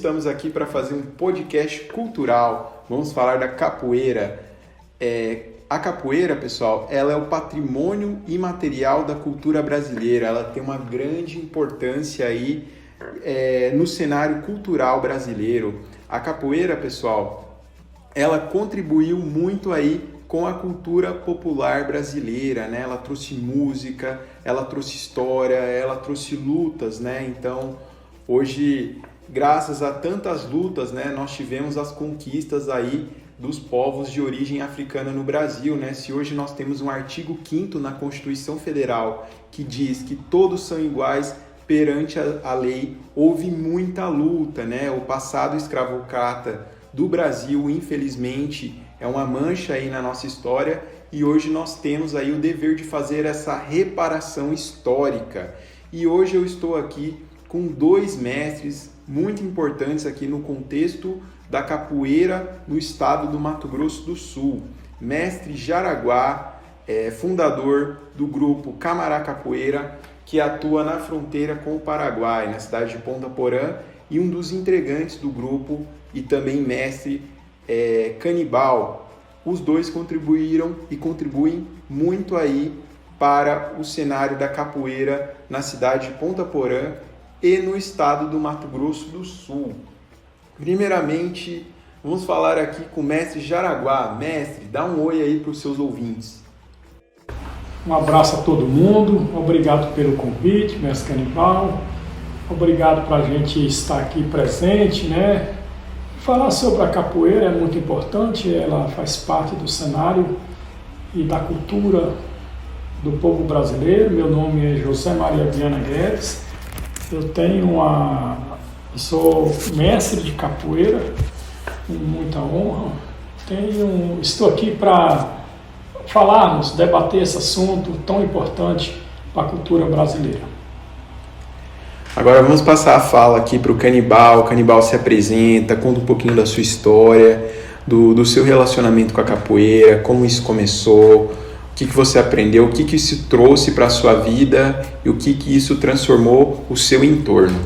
estamos aqui para fazer um podcast cultural. Vamos falar da capoeira. A capoeira, pessoal, ela é o patrimônio imaterial da cultura brasileira. Ela tem uma grande importância aí no cenário cultural brasileiro. A capoeira, pessoal, ela contribuiu muito aí com a cultura popular brasileira, né? Ela trouxe música, ela trouxe história, ela trouxe lutas, né? Então, hoje, graças a tantas lutas, né, nós tivemos as conquistas aí dos povos de origem africana no Brasil, né? Se hoje nós temos um artigo 5º na Constituição Federal que diz que todos são iguais perante a lei, houve muita luta, né? O passado escravocrata do Brasil, infelizmente, é uma mancha aí na nossa história e hoje nós temos aí o dever de fazer essa reparação histórica. E hoje eu estou aqui com 2 mestres muito importantes aqui no contexto da capoeira no estado do Mato Grosso do Sul. Mestre Jaraguá, fundador do grupo Camará Capoeira, que atua na fronteira com o Paraguai, na cidade de Ponta Porã, e um dos integrantes do grupo e também mestre Canibal. Os dois contribuíram e contribuem muito aí para o cenário da capoeira na cidade de Ponta Porã e no estado do Mato Grosso do Sul. Primeiramente, vamos falar aqui com o mestre Jaraguá. Mestre, dá um oi aí para os seus ouvintes. Um abraço a todo mundo, obrigado pelo convite, mestre Canibal. Obrigado para a gente estar aqui presente, né? Falar sobre a capoeira é muito importante, ela faz parte do cenário e da cultura do povo brasileiro. Meu nome é José Maria Viana Guedes, eu sou mestre de capoeira, com muita honra. Estou aqui para falarmos, debater esse assunto tão importante para a cultura brasileira. Agora vamos passar a fala aqui para o Canibal. O Canibal se apresenta, conta um pouquinho da sua história, do seu relacionamento com a capoeira, como isso começou, o que você aprendeu, o que isso trouxe para a sua vida e o que isso transformou o seu entorno.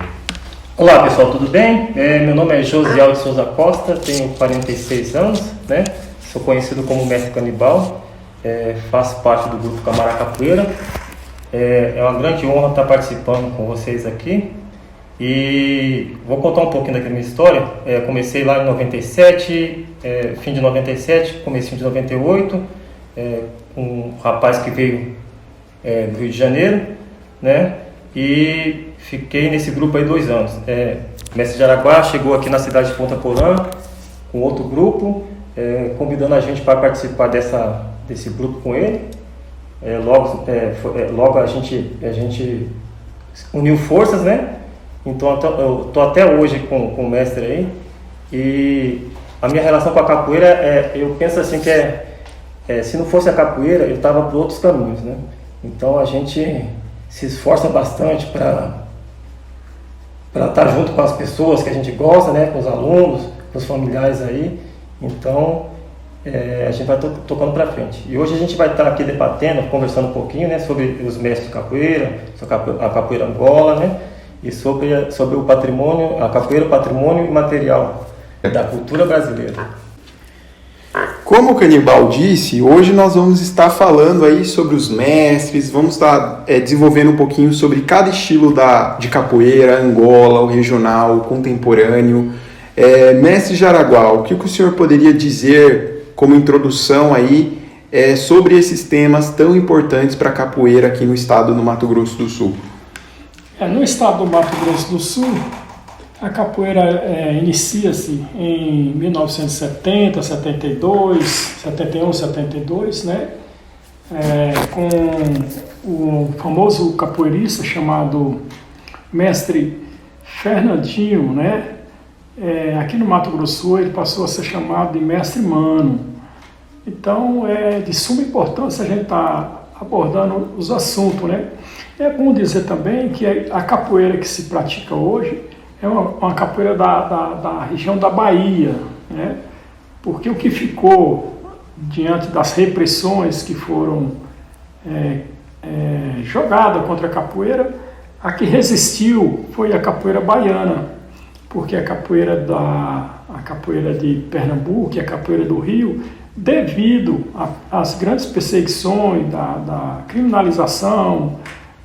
Olá pessoal, tudo bem? Meu nome é Josiel de Souza Costa, tenho 46 anos, né? Sou conhecido como mestre Canibal, faço parte do grupo Camará Capoeira. É uma grande honra estar participando com vocês aqui e vou contar um pouquinho da minha história. Comecei lá em 97, fim de 97, comecinho de 98, com um rapaz que veio do Rio de Janeiro, né? E fiquei nesse grupo aí 2 anos. O mestre Jaraguá chegou aqui na cidade de Ponta Porã com outro grupo, convidando a gente para participar desse grupo com ele. Logo a gente uniu forças, né? Então eu estou até hoje com o mestre aí. E a minha relação com a capoeira eu penso assim que se não fosse a capoeira eu estava por outros caminhos, né? Então a gente se esforça bastante para estar junto com as pessoas que a gente gosta, né? Com os alunos, com os familiares aí. Então a gente vai tocando para frente. E hoje a gente vai estar aqui debatendo, conversando um pouquinho, né, sobre os mestres de capoeira, a capoeira Angola, né, e sobre o patrimônio, a capoeira, patrimônio imaterial da cultura brasileira. Como o Canibal disse, hoje nós vamos estar falando aí sobre os mestres, vamos estar desenvolvendo um pouquinho sobre cada estilo de capoeira, Angola, o regional, o contemporâneo. Mestre Jaraguá, o que o senhor poderia dizer como introdução aí sobre esses temas tão importantes para a capoeira aqui no estado do Mato Grosso do Sul? No estado do Mato Grosso do Sul, a capoeira inicia-se em 1970, 72, 71, 72, né? Com o famoso capoeirista chamado mestre Fernandinho, né? Aqui no Mato Grosso do Sul ele passou a ser chamado de mestre Mano. Então é de suma importância a gente estar abordando os assuntos, né? É bom dizer também que a capoeira que se pratica hoje é uma capoeira da região da Bahia, né? Porque o que ficou diante das repressões que foram jogadas contra a capoeira, a que resistiu foi a capoeira baiana. porque a capoeira de Pernambuco e a capoeira do Rio, devido às grandes perseguições, da criminalização,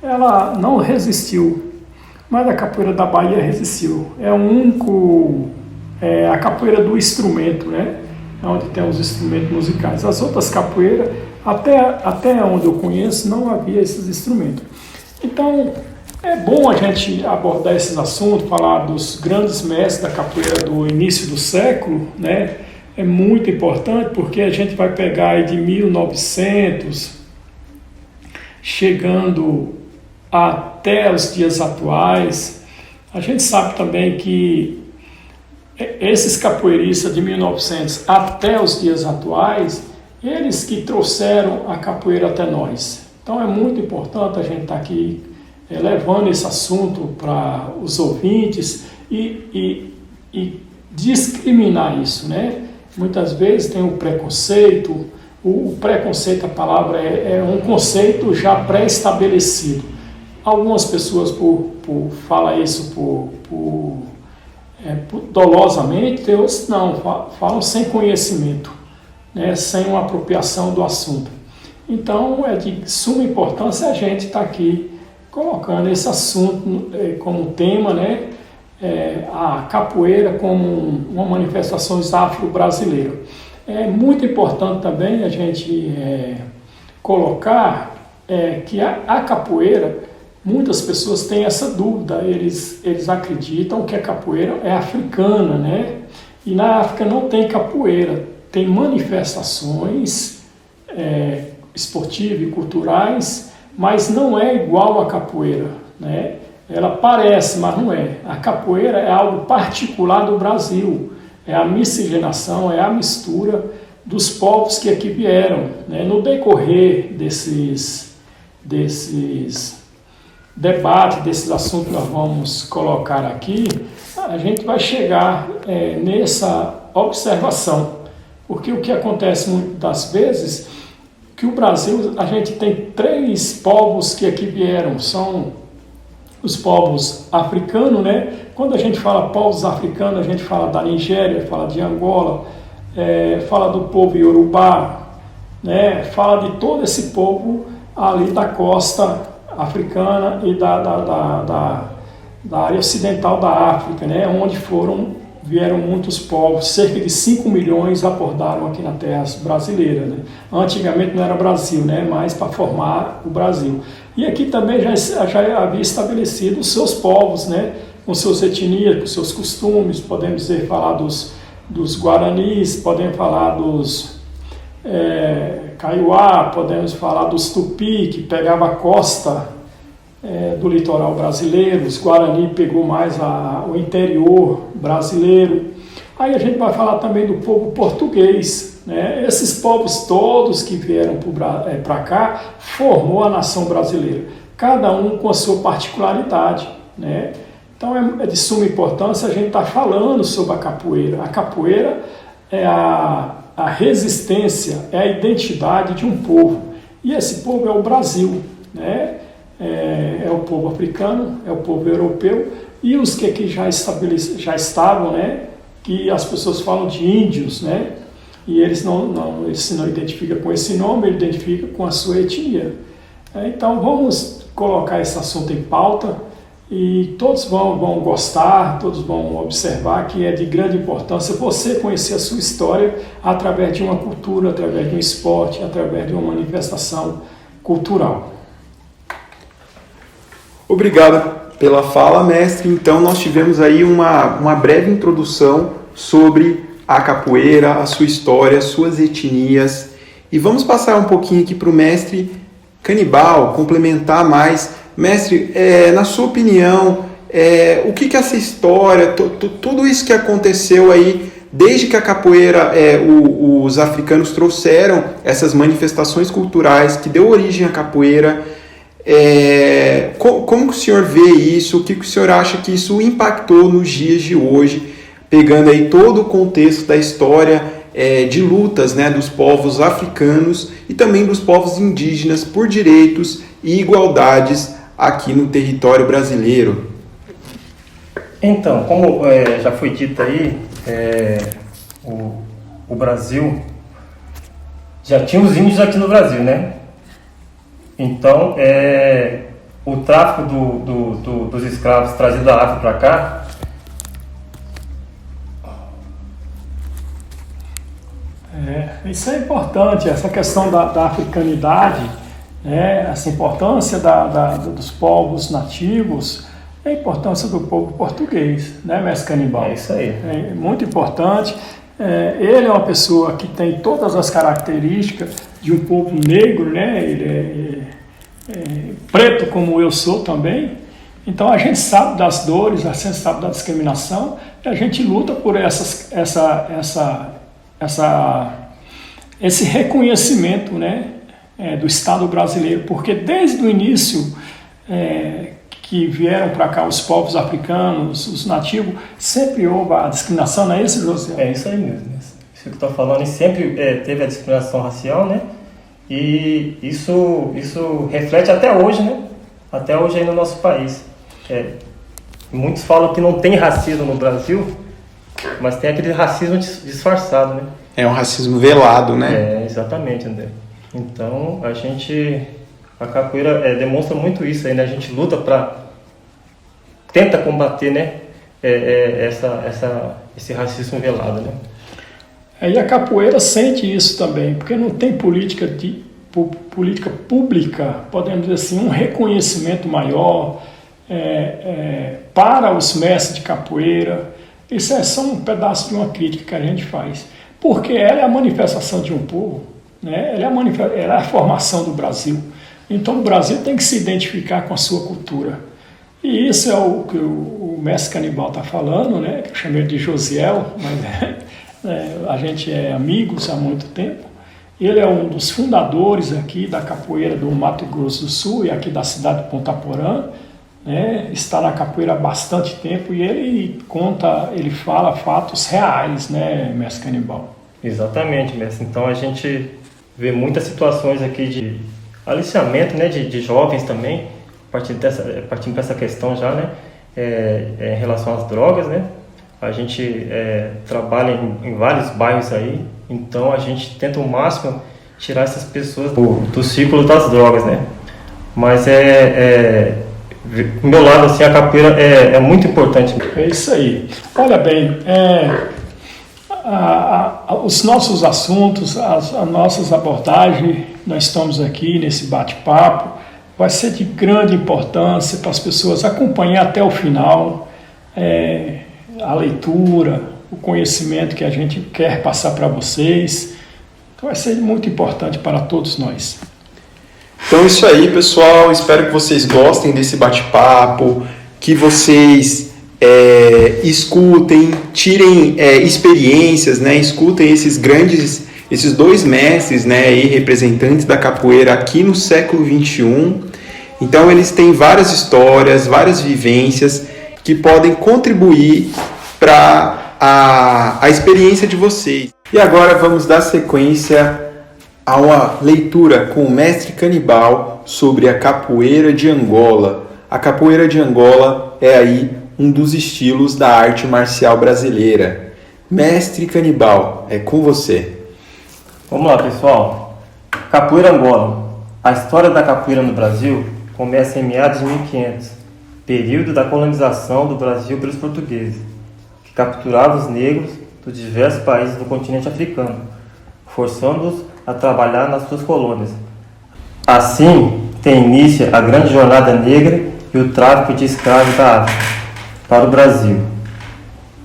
ela não resistiu. Mas a capoeira da Bahia resistiu. É o único, a capoeira do instrumento, né? Onde tem os instrumentos musicais. As outras capoeiras, até onde eu conheço, não havia esses instrumentos. Então, é bom a gente abordar esses assuntos, falar dos grandes mestres da capoeira do início do século, né? É muito importante porque a gente vai pegar aí de 1900, chegando até os dias atuais. A gente sabe também que esses capoeiristas de 1900 até os dias atuais, eles que trouxeram a capoeira até nós. Então é muito importante a gente estar aqui levando esse assunto para os ouvintes e discriminar isso, né? Muitas vezes tem o preconceito. O preconceito, a palavra é um conceito já pré-estabelecido. Algumas pessoas falam isso dolosamente, outros não, falam sem conhecimento, né, sem uma apropriação do assunto. Então é de suma importância a gente estar aqui colocando esse assunto como tema, né, a capoeira como uma manifestação afro-brasileira. É muito importante também a gente colocar que a capoeira, muitas pessoas têm essa dúvida, eles acreditam que a capoeira é africana, né? E na África não tem capoeira, tem manifestações esportivas e culturais, mas não é igual à capoeira, né? Ela parece, mas não é. A capoeira é algo particular do Brasil, é a miscigenação, é a mistura dos povos que aqui vieram, né? No decorrer desses debates, desses assuntos que nós vamos colocar aqui, a gente vai chegar nessa observação, porque o que acontece muitas das vezes, que o Brasil, a gente tem 3 povos que aqui vieram, são os povos africanos, né? Quando a gente fala povos africanos, a gente fala da Nigéria, fala de Angola, fala do povo Yorubá, né? Fala de todo esse povo ali da costa africana e da área ocidental da África, né? Onde vieram muitos povos, cerca de 5 milhões aportaram aqui na terra brasileira, né? Antigamente não era Brasil, né? Mas para formar o Brasil. E aqui também já havia estabelecido os seus povos, né? Com suas etnias, com seus costumes, podemos falar dos Guaranis, podemos falar dos Kaiowá, podemos falar dos Tupi, que pegava a costa do litoral brasileiro, os Guarani pegou mais o interior brasileiro. Aí a gente vai falar também do povo português, né? Esses povos todos que vieram para cá formou a nação brasileira, cada um com a sua particularidade, né? Então é de suma importância a gente estar falando sobre a capoeira. A capoeira é a resistência, é a identidade de um povo, e esse povo é o Brasil, né? É o povo africano, é o povo europeu, e os que aqui já estavam, né? Que as pessoas falam de índios, né? E eles não identificam com esse nome, ele identifica com a sua etnia. Então vamos colocar esse assunto em pauta e todos vão gostar, todos vão observar que é de grande importância você conhecer a sua história através de uma cultura, através de um esporte, através de uma manifestação cultural. Obrigado pela fala, mestre. Então nós tivemos aí uma breve introdução sobre a capoeira, a sua história, suas etnias. E vamos passar um pouquinho aqui para o mestre Canibal, complementar mais. Mestre, na sua opinião, o que essa história, tudo isso que aconteceu aí, desde que a capoeira, os africanos trouxeram essas manifestações culturais que deu origem à capoeira, como que o senhor vê isso? O que o senhor acha que isso impactou nos dias de hoje, pegando aí todo o contexto da história de lutas, né, dos povos africanos e também dos povos indígenas por direitos e igualdades aqui no território brasileiro? Então, como já foi dito aí, o Brasil já tinha os índios aqui no Brasil, né? Então, o tráfico dos escravos trazidos da África para cá, isso é importante, essa questão da africanidade, né? Essa importância dos povos nativos, a importância do povo português, né, mestre Canibal? É isso aí. É muito importante. Ele é uma pessoa que tem todas as características de um povo negro, né? Ele é preto como eu sou também. Então a gente sabe das dores, a gente sabe da discriminação e a gente luta por esse reconhecimento, né, do Estado brasileiro, porque desde o início que vieram para cá os povos africanos, os nativos, sempre houve a discriminação, não é isso, José? É isso aí mesmo. Isso que eu estou falando, e sempre teve a discriminação racial, né? E isso reflete até hoje, né? Até hoje aí no nosso país. Muitos falam que não tem racismo no Brasil, mas tem aquele racismo disfarçado, né? É um racismo velado, né? Exatamente, André. Então, a capoeira demonstra muito isso aí, né? A gente luta tenta combater, né? Esse racismo velado, né? E a capoeira sente isso também, porque não tem política pública, podemos dizer assim, um reconhecimento maior para os mestres de capoeira. Isso é só um pedaço de uma crítica que a gente faz, porque ela é a manifestação de um povo, né? Ela é a formação do Brasil. Então o Brasil tem que se identificar com a sua cultura. E isso é o que o mestre Canibal está falando, né? Que eu chamei de Josiel, mas a gente é amigos há muito tempo. Ele é um dos fundadores aqui da capoeira do Mato Grosso do Sul e aqui da cidade de Ponta Porã, né? Está na capoeira há bastante tempo e ele fala fatos reais, né, mestre Canibal? Exatamente, mestre. Então a gente vê muitas situações aqui de aliciamento, né, de jovens também, partindo dessa questão já, né, em relação às drogas, né. A gente trabalha em vários bairros aí, então a gente tenta ao máximo tirar essas pessoas do círculo das drogas, né. Mas do meu lado, assim, a capoeira é muito importante. É isso aí. Olha bem, os nossos assuntos, as nossas abordagens, nós estamos aqui nesse bate-papo, vai ser de grande importância para as pessoas acompanhar até o final a leitura, o conhecimento que a gente quer passar para vocês. Então vai ser muito importante para todos nós. Então é isso aí, pessoal. Espero que vocês gostem desse bate-papo, que vocês escutem, tirem experiências, né? Escutem esses dois mestres, né? E representantes da capoeira aqui no século XXI. Então eles têm várias histórias, várias vivências que podem contribuir para a experiência de vocês. E agora vamos dar sequência a uma leitura com o mestre Canibal sobre a capoeira de Angola. A capoeira de Angola é aí um dos estilos da arte marcial brasileira. Mestre Canibal, é com você. Vamos lá, pessoal. Capoeira Angola. A história da capoeira no Brasil começa em meados de 1500, período da colonização do Brasil pelos portugueses, que capturavam os negros dos diversos países do continente africano, forçando-os a trabalhar nas suas colônias. Assim, tem início a grande jornada negra e o tráfico de escravos da África para o Brasil,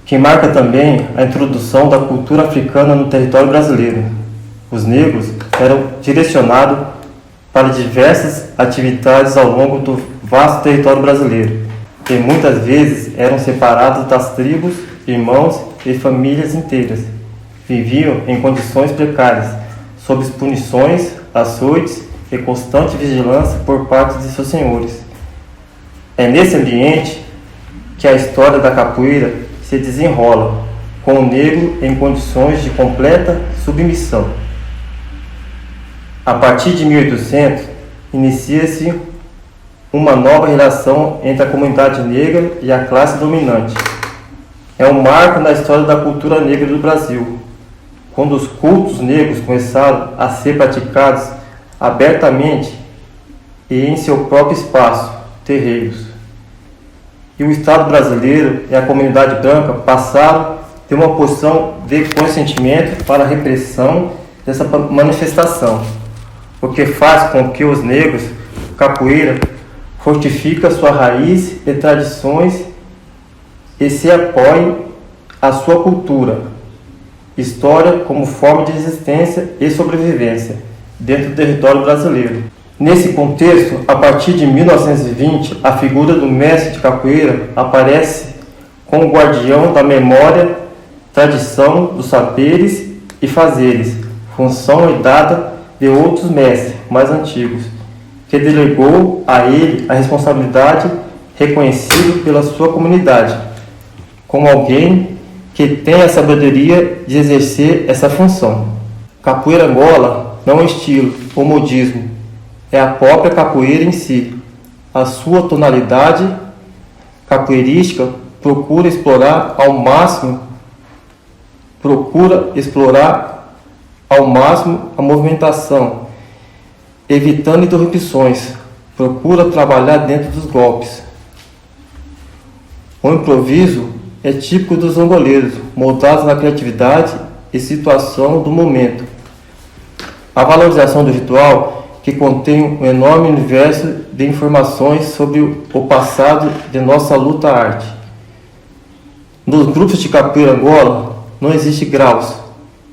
que marca também a introdução da cultura africana no território brasileiro. Os negros eram direcionados para diversas atividades ao longo do vasto território brasileiro, e muitas vezes eram separados das tribos, irmãos e famílias inteiras. Viviam em condições precárias, sob punições, açoites e constante vigilância por parte de seus senhores. É nesse ambiente que a história da capoeira se desenrola, com o negro em condições de completa submissão. A partir de 1800, inicia-se uma nova relação entre a comunidade negra e a classe dominante. é um marco na história da cultura negra do Brasil, quando os cultos negros começaram a ser praticados abertamente e em seu próprio espaço, terreiros. E o Estado brasileiro e a comunidade branca passaram a ter uma posição de consentimento para a repressão dessa manifestação, o que faz com que os negros, capoeira, fortifiquem sua raiz e tradições e se apoiem à sua cultura, história como forma de existência e sobrevivência dentro do território brasileiro. Nesse contexto, a partir de 1920, a figura do mestre de capoeira aparece como guardião da memória, tradição dos saberes e fazeres, função herdada de outros mestres mais antigos, que delegou a ele a responsabilidade, reconhecido pela sua comunidade, como alguém que tem a sabedoria de exercer essa função. Capoeira Angola não é um estilo ou modismo, é a própria capoeira em si. A sua tonalidade capoeirística procura explorar ao máximo a movimentação, evitando interrupções, procura trabalhar dentro dos golpes. O improviso é típico dos angoleiros, moldados na criatividade e situação do momento. A valorização do ritual, que contém um enorme universo de informações sobre o passado de nossa luta-arte. Nos grupos de capoeira Angola não existe graus,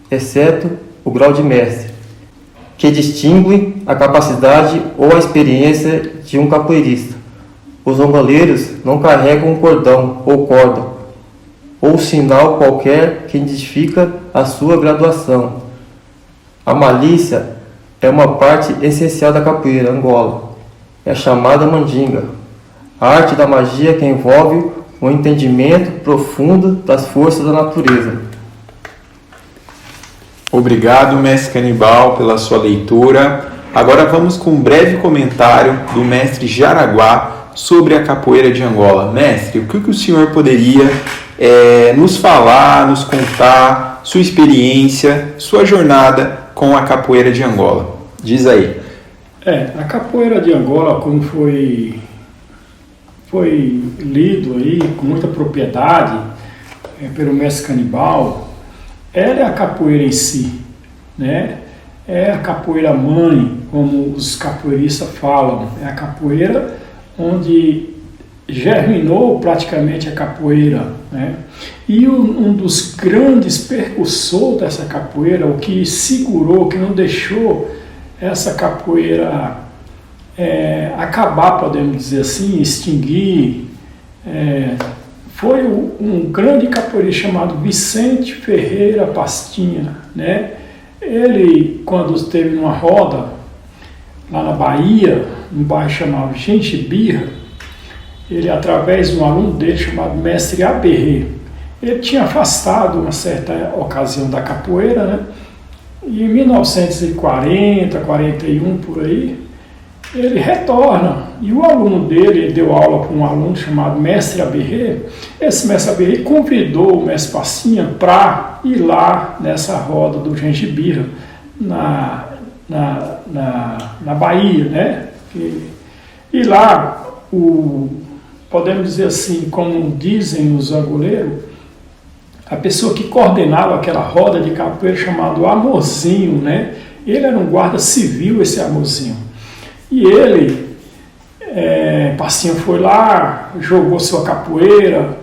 exceto o grau de mestre, que distingue a capacidade ou a experiência de um capoeirista. Os angoleiros não carregam um cordão ou corda, ou sinal qualquer que identifica a sua graduação. A malícia é uma parte essencial da capoeira Angola. É chamada mandinga, a arte da magia que envolve o entendimento profundo das forças da natureza. Obrigado, mestre Canibal, pela sua leitura. Agora vamos com um breve comentário do mestre Jaraguá sobre a capoeira de Angola. Mestre, o que o senhor poderia nos falar, nos contar, sua experiência, sua jornada com a capoeira de Angola? Diz aí. A capoeira de Angola, como foi lido aí com muita propriedade pelo mestre Canibal, ela é a capoeira em si, né? É a capoeira mãe, como os capoeiristas falam. É a capoeira onde germinou praticamente a capoeira, né? E um dos grandes percussores dessa capoeira, o que segurou, que não deixou essa capoeira acabar, podemos dizer assim, extinguir, foi um grande capoeirista chamado Vicente Ferreira Pastinha, né? Ele, quando esteve numa roda lá na Bahia, num bairro chamado Gengibirra, ele, através de um aluno dele chamado Mestre Aberré, ele tinha afastado uma certa ocasião da capoeira, né? E em 1940, 41, por aí, ele retorna. E o aluno dele, ele deu aula para um aluno chamado Mestre Aberré. Esse Mestre Aberré convidou o Mestre Passinha para ir lá nessa roda do Gengibirra, na Bahia, né? E lá, podemos dizer assim, como dizem os angoleiros, a pessoa que coordenava aquela roda de capoeira chamado Amorzinho, né? Ele era um guarda civil, esse Amorzinho. E ele, Passinha foi lá, jogou sua capoeira,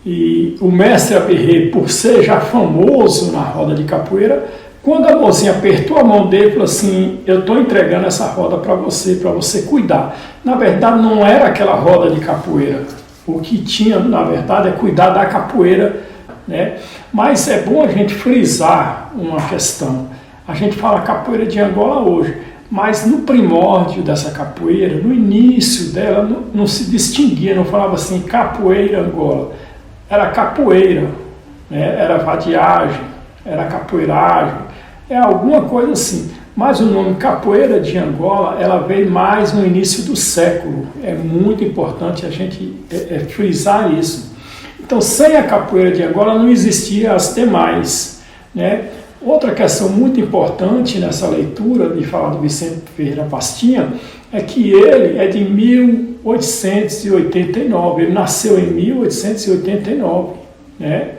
e o mestre Aberré, por ser já famoso na roda de capoeira, quando a mocinha apertou a mão dele, falou assim: eu estou entregando essa roda para você cuidar. Na verdade, não era aquela roda de capoeira. O que tinha, na verdade, é cuidar da capoeira, né? Mas é bom a gente frisar uma questão. A gente fala capoeira de Angola hoje, mas no primórdio dessa capoeira, no início dela, não se distinguia, não falava assim capoeira Angola. Era capoeira, né? Era vadiagem, era capoeiragem, alguma coisa assim. Mas o nome capoeira de Angola, ela veio mais no início do século. É muito importante a gente frisar isso. Então, sem a capoeira de Angola não existia as demais, né? Outra questão muito importante nessa leitura de falar do Vicente Ferreira Pastinha é que ele é de 1889, ele nasceu em 1889, né?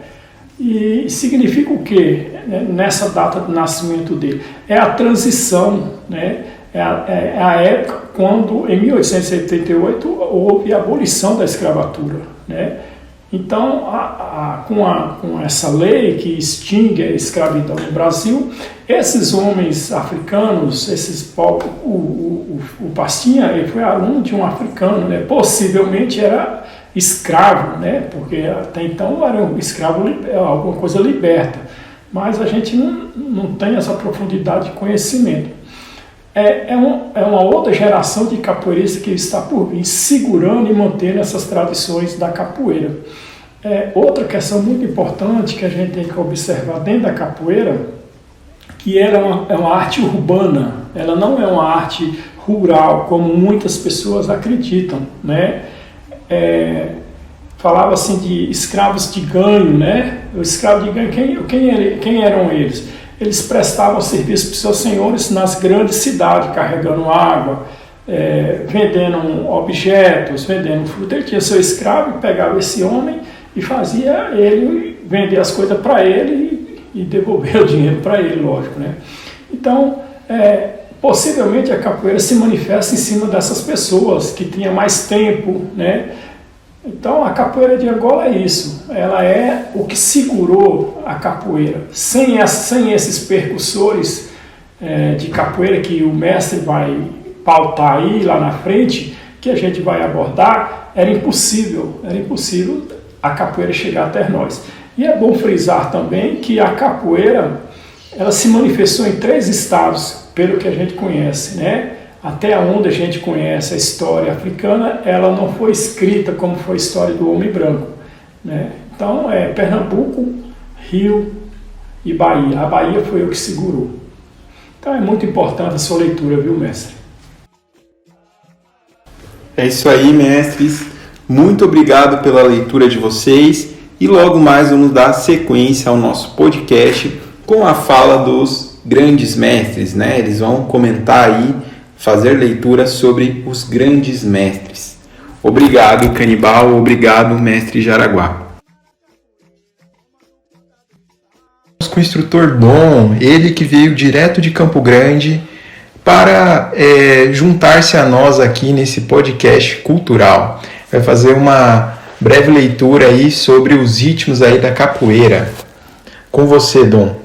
E significa o quê, né, nessa data de nascimento dele? É a transição, né? É a época quando, em 1878, houve a abolição da escravatura, né? Então, com essa lei que extingue a escravidão no Brasil, esses homens africanos, esses povos, o Pastinha, ele foi aluno de um africano, né? Possivelmente era escravo, né? Porque até então era um escravo, alguma coisa liberta, mas a gente não tem essa profundidade de conhecimento. É uma outra geração de capoeiristas que está por vir, segurando e mantendo essas tradições da capoeira. Outra questão muito importante que a gente tem que observar dentro da capoeira, que ela é uma arte urbana, ela não é uma arte rural, como muitas pessoas acreditam, né? Falava assim de escravos de ganho, né? O escravo de ganho, quem eram eles? Eles prestavam serviço para os seus senhores nas grandes cidades, carregando água, vendendo objetos, vendendo fruta. Ele tinha seu escravo, pegava esse homem e fazia ele vender as coisas para ele e devolver o dinheiro para ele, lógico, né? Então, possivelmente a capoeira se manifesta em cima dessas pessoas que tinham mais tempo, né? Então, a capoeira de Angola é isso, ela é o que segurou a capoeira. Sem esses percussores de capoeira que o mestre vai pautar aí lá na frente, que a gente vai abordar, era impossível a capoeira chegar até nós. E é bom frisar também que a capoeira, ela se manifestou em 3 estados, pelo que a gente conhece, né? Até onde a gente conhece a história africana, ela não foi escrita como foi a história do homem branco, né? Então, Pernambuco, Rio e Bahia. A Bahia foi o que segurou. Então, é muito importante a sua leitura, viu, mestre? É isso aí, mestres. Muito obrigado pela leitura de vocês. E logo mais vamos dar sequência ao nosso podcast com a fala dos grandes mestres, né? Eles vão comentar aí, fazer leitura sobre os grandes mestres. Obrigado, Canibal. Obrigado, mestre Jaraguá. Com o instrutor Dom, ele que veio direto de Campo Grande para juntar-se a nós aqui nesse podcast cultural. Vai fazer uma breve leitura aí sobre os ritmos aí da capoeira. Com você, Dom.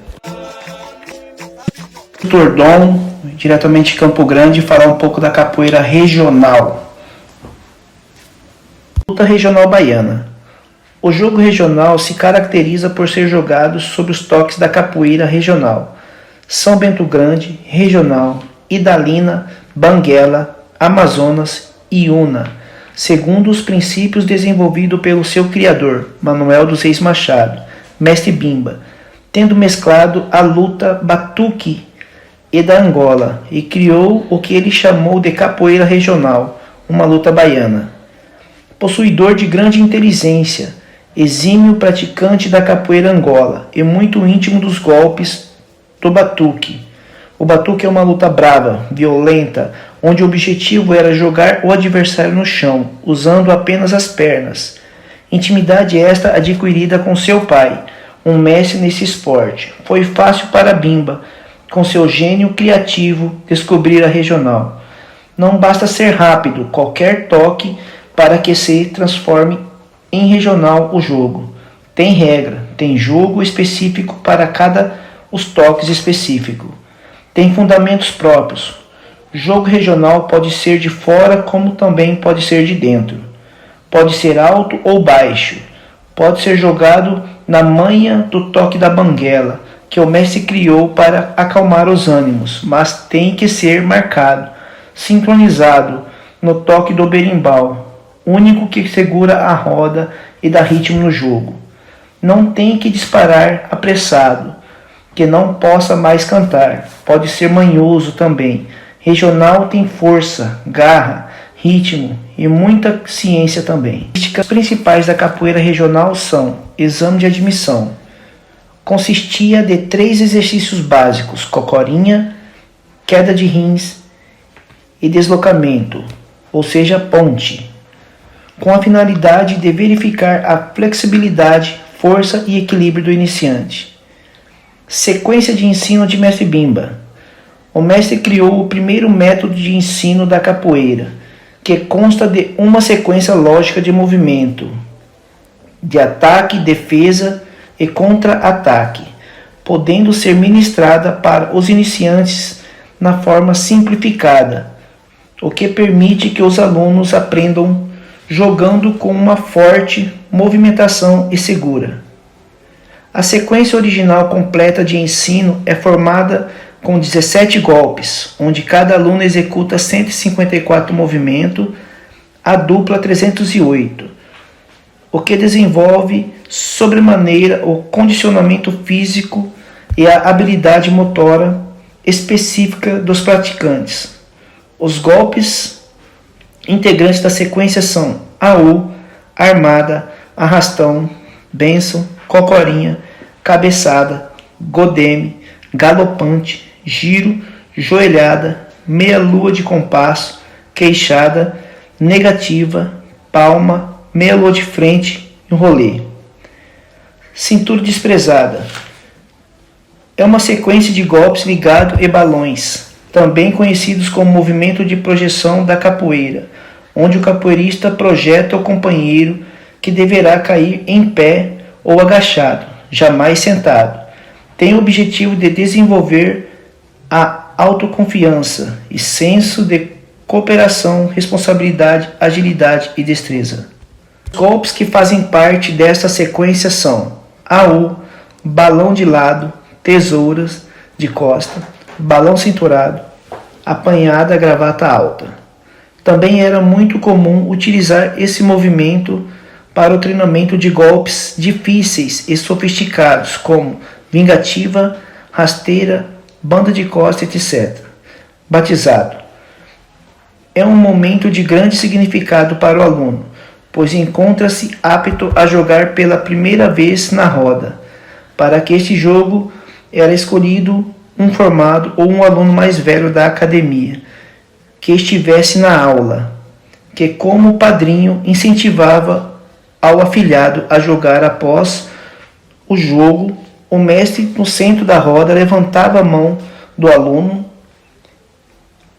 Instrutor Dom, diretamente de Campo Grande, falar um pouco da capoeira regional. Luta regional baiana. O jogo regional se caracteriza por ser jogado sob os toques da capoeira regional. São Bento Grande, regional, Idalina, Banguela, Amazonas e Una, segundo os princípios desenvolvidos pelo seu criador, Manuel dos Reis Machado, mestre Bimba, tendo mesclado a luta batuque e da Angola, e criou o que ele chamou de capoeira regional, uma luta baiana. Possuidor de grande inteligência, exímio praticante da capoeira Angola e muito íntimo dos golpes do batuque. O batuque é uma luta brava, violenta, onde o objetivo era jogar o adversário no chão, usando apenas as pernas. Intimidade esta adquirida com seu pai, um mestre nesse esporte. Foi fácil para Bimba, com seu gênio criativo, descobrir a regional. Não basta ser rápido, qualquer toque para que se transforme em regional o jogo. Tem regra, tem jogo específico para cada os toques específicos. Tem fundamentos próprios. Jogo regional pode ser de fora como também pode ser de dentro. Pode ser alto ou baixo. Pode ser jogado na manha do toque da banguela, que o mestre criou para acalmar os ânimos, mas tem que ser marcado, sincronizado no toque do berimbau, único que segura a roda e dá ritmo no jogo. Não tem que disparar apressado, que não possa mais cantar. Pode ser manhoso também. Regional tem força, garra, ritmo e muita ciência também. As características principais da capoeira regional são: exame de admissão. Consistia de 3 exercícios básicos: cocorinha, queda de rins e deslocamento, ou seja, ponte, com a finalidade de verificar a flexibilidade, força e equilíbrio do iniciante. Sequência de ensino de Mestre Bimba. O mestre criou o primeiro método de ensino da capoeira, que consta de uma sequência lógica de movimento, de ataque, defesa e contra-ataque, podendo ser ministrada para os iniciantes na forma simplificada, o que permite que os alunos aprendam jogando com uma forte movimentação e segura. A sequência original completa de ensino é formada com 17 golpes, onde cada aluno executa 154 movimentos, a dupla 308, o que desenvolve sobremaneira o condicionamento físico e a habilidade motora específica dos praticantes. Os golpes integrantes da sequência são AU, armada, arrastão, bênção, cocorinha, cabeçada, godeme, galopante, giro, joelhada, meia-lua de compasso, queixada, negativa, palma, meia-lua de frente e rolê. Cintura desprezada. É uma sequência de golpes ligado e balões, também conhecidos como movimento de projeção da capoeira, onde o capoeirista projeta o companheiro que deverá cair em pé ou agachado, jamais sentado. Tem o objetivo de desenvolver a autoconfiança e senso de cooperação, responsabilidade, agilidade e destreza. Os golpes que fazem parte desta sequência são AU, balão de lado, tesouras de costa, balão cinturado, apanhada, gravata alta. Também era muito comum utilizar esse movimento para o treinamento de golpes difíceis e sofisticados, como vingativa, rasteira, banda de costa, etc. Batizado. É um momento de grande significado para o aluno, pois encontra-se apto a jogar pela primeira vez na roda. Para que este jogo era escolhido um formado ou um aluno mais velho da academia, que estivesse na aula, que como padrinho incentivava ao afilhado a jogar. Após o jogo, o mestre no centro da roda levantava a mão do aluno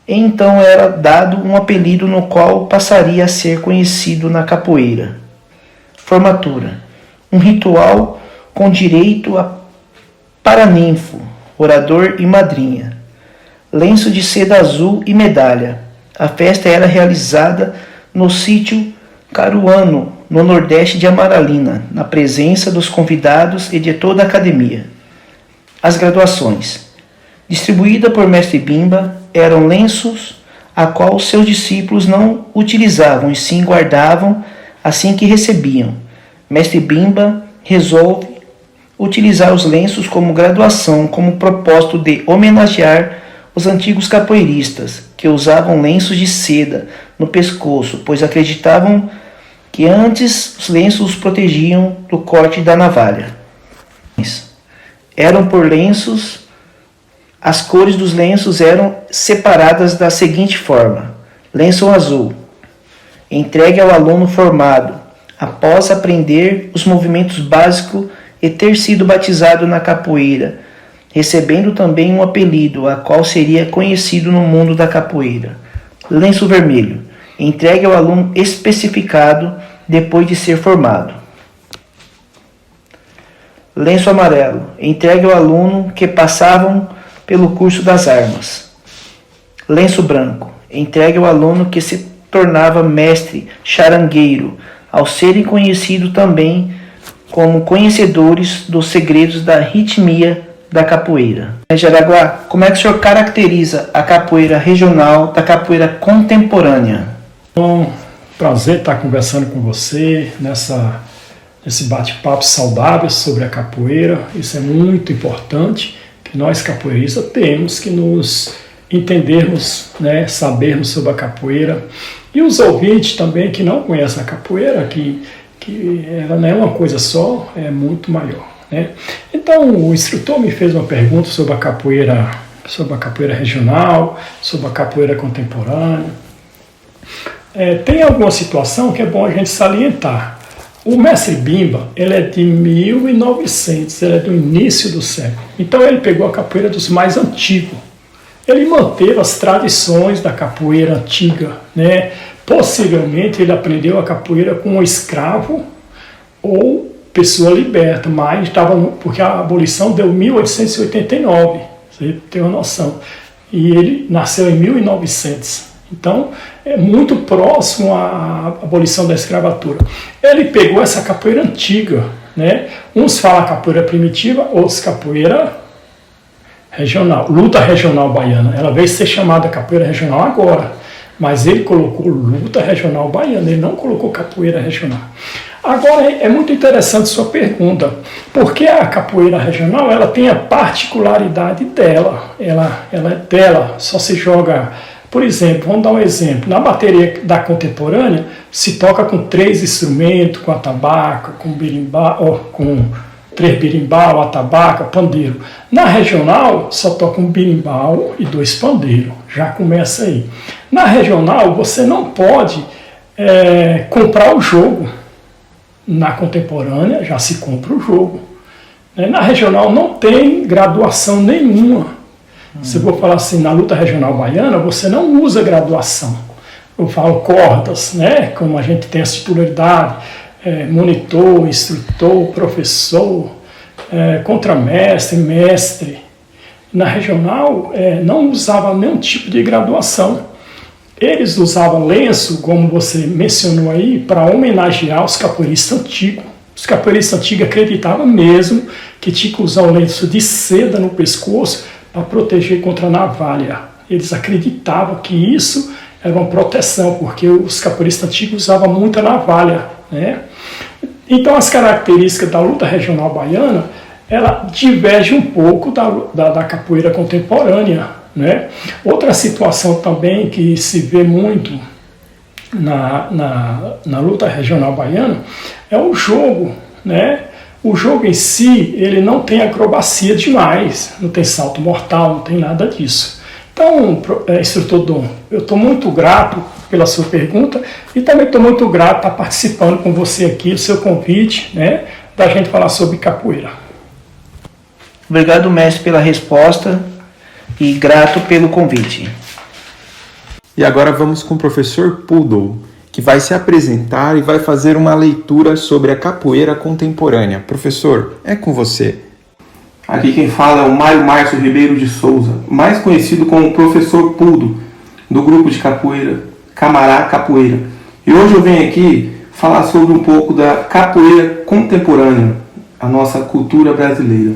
e então era dado um apelido no qual passaria a ser conhecido na capoeira. Formatura. Um ritual com direito a paraninfo, orador e madrinha. Lenço de seda azul e medalha. A festa era realizada no sítio Caruano, no nordeste de Amaralina, na presença dos convidados e de toda a academia. As graduações. Distribuída por Mestre Bimba, eram lenços a qual seus discípulos não utilizavam e sim guardavam assim que recebiam. Mestre Bimba resolve utilizar os lenços como graduação, como propósito de homenagear os antigos capoeiristas, que usavam lenços de seda no pescoço, pois acreditavam que antes os lenços os protegiam do corte da navalha. Eram por lenços, as cores dos lenços eram separadas da seguinte forma: lenço azul, entregue ao aluno formado, após aprender os movimentos básicos e ter sido batizado na capoeira, recebendo também um apelido, a qual seria conhecido no mundo da capoeira. Lenço vermelho, entregue ao aluno especificado depois de ser formado. Lenço amarelo, entregue ao aluno que passavam pelo curso das armas. Lenço branco, entregue ao aluno que se tornava mestre charangueiro, ao serem conhecidos também como conhecedores dos segredos da ritmia da capoeira. Jaraguá, como é que o senhor caracteriza a capoeira regional da capoeira contemporânea? Bom, prazer estar conversando com você nesse bate-papo saudável sobre a capoeira. Isso é muito importante, que nós capoeiristas temos que nos entendermos, né, sabermos sobre a capoeira. E os ouvintes também que não conhecem a capoeira, que ela não é uma coisa só, é muito maior, né? Então o instrutor me fez uma pergunta sobre a capoeira regional, sobre a capoeira contemporânea. Tem alguma situação que é bom a gente salientar. O mestre Bimba, ele é de 1900, ele é do início do século. Então ele pegou a capoeira dos mais antigos. Ele manteve as tradições da capoeira antiga, né? Possivelmente ele aprendeu a capoeira com um escravo ou pessoa liberta, mas porque a abolição deu em 1889, você tem uma noção. E ele nasceu em 1900. Então, é muito próximo à abolição da escravatura. Ele pegou essa capoeira antiga, né? Uns falam capoeira primitiva, outros capoeira regional, luta regional baiana. Ela veio ser chamada capoeira regional agora, mas ele colocou luta regional baiana, ele não colocou capoeira regional. Agora, é muito interessante sua pergunta, porque a capoeira regional ela tem a particularidade dela, ela é dela, só se joga. Por exemplo, vamos dar um exemplo, na bateria da contemporânea se toca com 3 instrumentos, com atabaca, com berimbau, com 3 berimbau, atabaca, pandeiro. Na regional só toca um berimbau e 2 pandeiros, já começa aí. Na regional você não pode comprar o jogo, na contemporânea já se compra o jogo. Na regional não tem graduação nenhuma. Se eu vou falar assim, na luta regional baiana, você não usa graduação. Eu falo cordas, né? Como a gente tem a titularidade, monitor, instrutor, professor, contramestre, mestre. Na regional, não usava nenhum tipo de graduação. Eles usavam lenço, como você mencionou aí, para homenagear os capoeiristas antigos. Os capoeiristas antigos acreditavam mesmo que tinha que usar o lenço de seda no pescoço para proteger contra a navalha. Eles acreditavam que isso era uma proteção, porque os capoeiristas antigos usavam muita navalha, né? Então as características da luta regional baiana, ela diverge um pouco da capoeira contemporânea, né? Outra situação também que se vê muito na luta regional baiana é o jogo, né? O jogo em si, ele não tem acrobacia demais, não tem salto mortal, não tem nada disso. Então, instrutor Dom, eu estou muito grato pela sua pergunta e também estou muito grato por estar participando com você aqui, o seu convite, né, da gente falar sobre capoeira. Obrigado, mestre, pela resposta e grato pelo convite. E agora vamos com o professor Poodle, que vai se apresentar e vai fazer uma leitura sobre a capoeira contemporânea. Professor, é com você. Aqui quem fala é o Mário Márcio Ribeiro de Souza, mais conhecido como Professor Poodle, do grupo de capoeira Camará Capoeira. E hoje eu venho aqui falar sobre um pouco da capoeira contemporânea, a nossa cultura brasileira.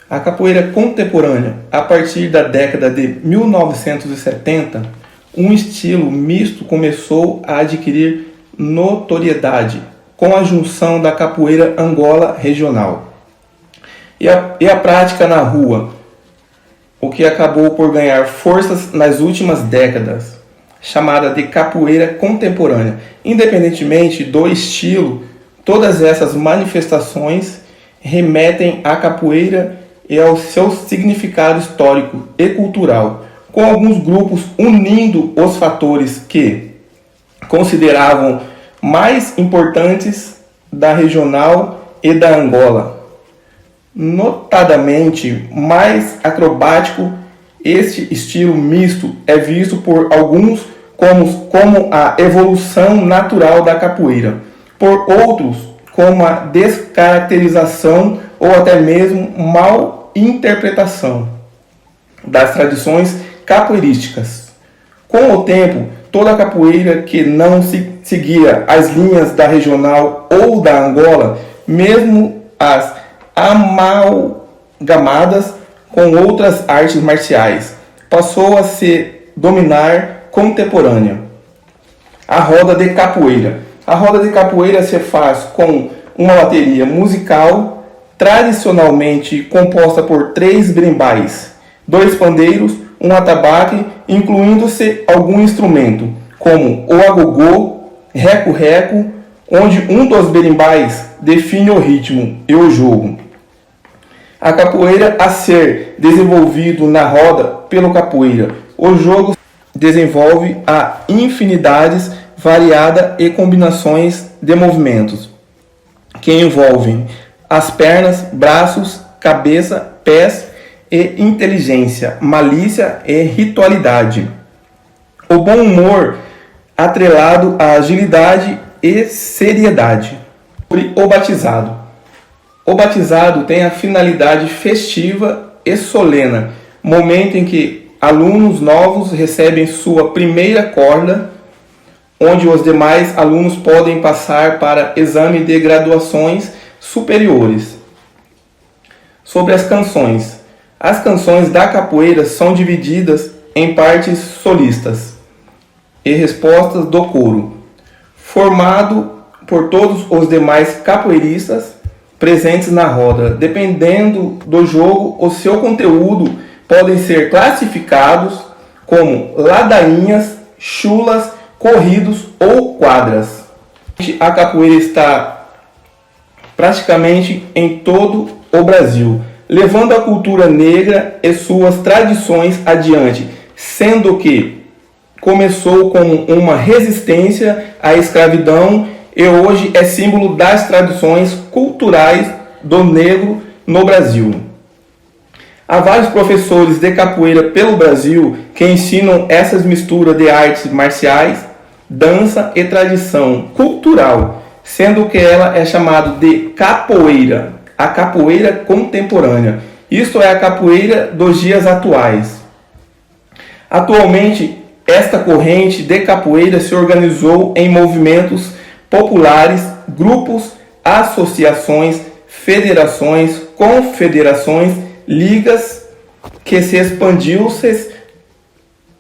A capoeira contemporânea, a partir da década de 1970, um estilo misto começou a adquirir notoriedade com a junção da capoeira Angola regional e a prática na rua, o que acabou por ganhar forças nas últimas décadas, chamada de capoeira contemporânea. Independentemente do estilo, todas essas manifestações remetem à capoeira e ao seu significado histórico e cultural, com alguns grupos unindo os fatores que consideravam mais importantes da regional e da Angola. Notadamente mais acrobático, este estilo misto é visto por alguns como a evolução natural da capoeira, por outros como a descaracterização ou até mesmo mal interpretação das tradições capoeirísticas. Com o tempo, toda a capoeira que não seguia as linhas da regional ou da Angola, mesmo as amalgamadas com outras artes marciais, passou a se dominar contemporânea. A roda de capoeira. A roda de capoeira se faz com uma bateria musical tradicionalmente composta por 3 berimbais, 2 pandeiros, um atabaque, incluindo-se algum instrumento, como o agogô, reco-reco, onde um dos berimbais define o ritmo e o jogo. A capoeira a ser desenvolvido na roda pelo capoeira. O jogo desenvolve a infinidades variadas e combinações de movimentos, que envolvem as pernas, braços, cabeça, pés e inteligência, malícia e ritualidade. O bom humor atrelado à agilidade e seriedade. O batizado. O batizado tem a finalidade festiva e solene, momento em que alunos novos recebem sua primeira corda, onde os demais alunos podem passar para exame de graduações superiores. Sobre as canções. As canções da capoeira são divididas em partes solistas e respostas do coro, formado por todos os demais capoeiristas presentes na roda. Dependendo do jogo, o seu conteúdo podem ser classificados como ladainhas, chulas, corridos ou quadras. A capoeira está praticamente em todo o Brasil, levando a cultura negra e suas tradições adiante, sendo que começou como uma resistência à escravidão e hoje é símbolo das tradições culturais do negro no Brasil. Há vários professores de capoeira pelo Brasil que ensinam essas misturas de artes marciais, dança e tradição cultural, sendo que ela é chamada de capoeira, a capoeira contemporânea. Isto é a capoeira dos dias atuais. Atualmente, esta corrente de capoeira se organizou em movimentos populares, grupos, associações, federações, confederações, ligas, que se expandiu-se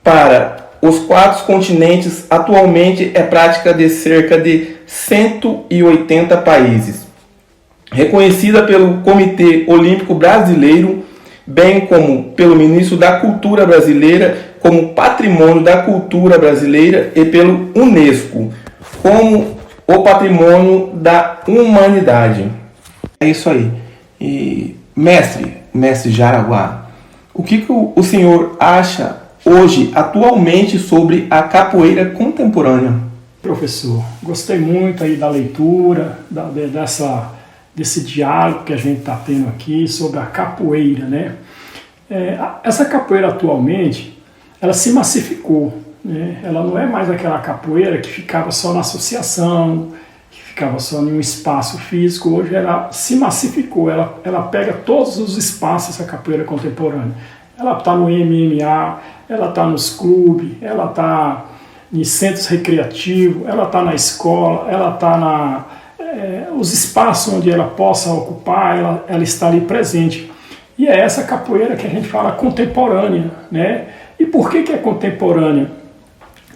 para os 4 continentes. Atualmente é prática de cerca de 180 países. Reconhecida pelo Comitê Olímpico Brasileiro, bem como pelo Ministro da Cultura Brasileira, como Patrimônio da Cultura Brasileira e pelo Unesco, como o Patrimônio da Humanidade. É isso aí. E, mestre Jaraguá, o que o senhor acha hoje, atualmente, sobre a capoeira contemporânea? Professor, gostei muito aí da leitura, desse diálogo que a gente está tendo aqui sobre a capoeira, né? Essa capoeira atualmente, ela se massificou, né? Ela não é mais aquela capoeira que ficava só na associação, que ficava só em um espaço físico. Hoje ela se massificou, ela pega todos os espaços, essa capoeira contemporânea. Ela está no MMA, ela está nos clubes, ela está em centros recreativos, ela está na escola, ela está os espaços onde ela possa ocupar, ela está ali presente. E é essa capoeira que a gente fala contemporânea, né? E por que é contemporânea?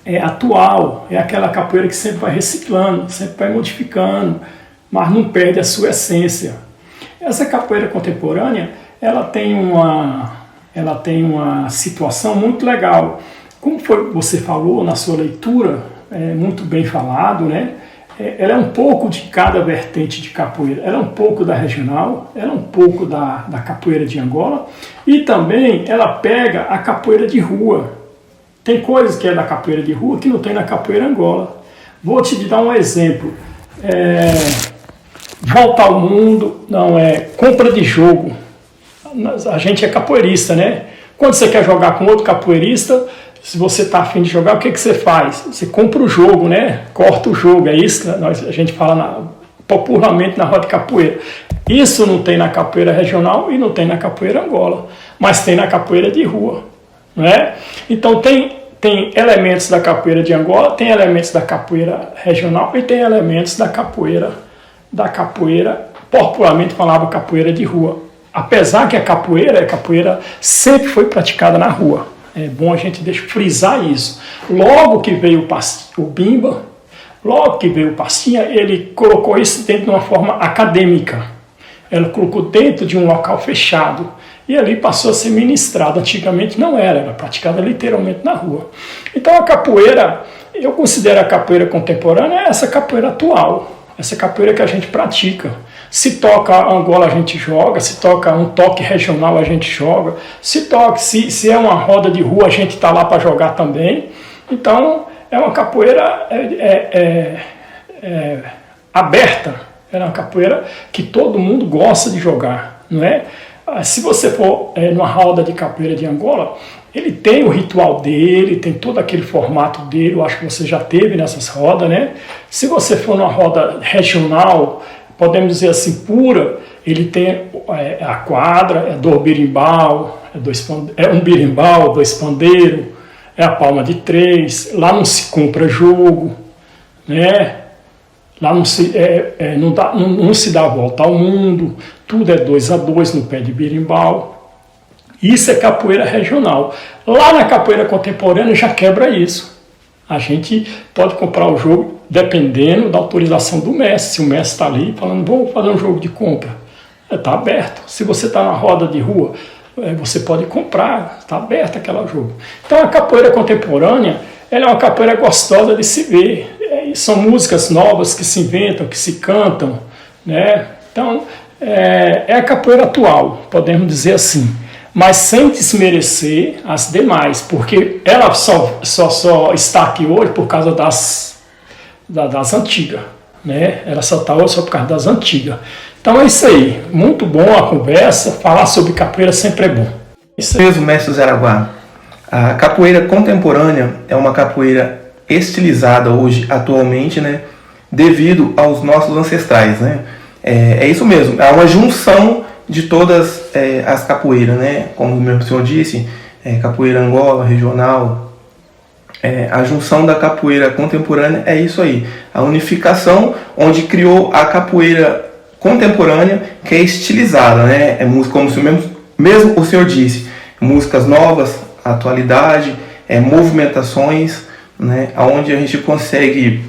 É atual, é aquela capoeira que sempre vai reciclando, sempre vai modificando, mas não perde a sua essência. Essa capoeira contemporânea, ela tem uma situação muito legal. Como você falou na sua leitura, muito bem falado, né? Ela é um pouco de cada vertente de capoeira. Ela é um pouco da regional, ela é um pouco da capoeira de Angola, e também ela pega a capoeira de rua. Tem coisas que é da capoeira de rua que não tem na capoeira Angola. Vou te dar um exemplo. Volta ao mundo, não é compra de jogo. A gente é capoeirista, né? Quando você quer jogar com outro capoeirista, se você está afim de jogar, o que você faz? Você compra o jogo, né? Corta o jogo, é isso que a gente fala popularmente na roda de capoeira. Isso não tem na capoeira regional e não tem na capoeira Angola, mas tem na capoeira de rua, não é? Então tem elementos da capoeira de Angola, tem elementos da capoeira regional e tem elementos da capoeira popularmente falava capoeira de rua. Apesar que a capoeira sempre foi praticada na rua. É bom a gente frisar isso. Logo que veio o Bimba, logo que veio o Pastinha, ele colocou isso dentro de uma forma acadêmica. Ele colocou dentro de um local fechado. e ali passou a ser ministrado. Antigamente não era praticada literalmente na rua. Então a capoeira, eu considero a capoeira contemporânea essa capoeira atual, essa capoeira que a gente pratica. Se toca Angola a gente joga, se toca um toque regional a gente joga, se é uma roda de rua a gente está lá para jogar também. Então é uma capoeira aberta, é uma capoeira que todo mundo gosta de jogar, não é? Se você for numa roda de capoeira de Angola, ele tem o ritual dele, tem todo aquele formato dele, eu acho que você já teve nessas rodas, né? Se você for numa roda regional, podemos dizer assim, pura, ele tem a quadra, é do berimbau, é um berimbau, 2 pandeiros, é a palma de 3, lá não se compra jogo, né? Lá não se dá a volta ao mundo, tudo é 2 a 2 no pé de berimbau. Isso é capoeira regional. Lá na capoeira contemporânea já quebra isso. A gente pode comprar o jogo dependendo da autorização do mestre. Se o mestre está ali falando, vamos fazer um jogo de compra, está aberto. Se você está na roda de rua, você pode comprar, está aberto aquele jogo. Então a capoeira contemporânea, ela é uma capoeira gostosa de se ver. São músicas novas que se inventam, que se cantam, né? Então é a capoeira atual, podemos dizer assim. Mas sem desmerecer as demais, porque ela só está aqui hoje por causa das antigas, né? Ela só está hoje só por causa das antigas. Então é isso aí, muito bom a conversa, falar sobre capoeira sempre é bom. Mesmo, mestre Zaraguá, a capoeira contemporânea é uma capoeira estilizada hoje, atualmente, né? Devido aos nossos ancestrais, né? É isso mesmo, é uma junção de todas as capoeiras, né? Como o meu senhor disse, capoeira Angola, regional, a junção da capoeira contemporânea é isso aí, a unificação onde criou a capoeira contemporânea, que é estilizada, né? É música, como mesmo o senhor disse, músicas novas, atualidade, movimentações, né? Onde a gente consegue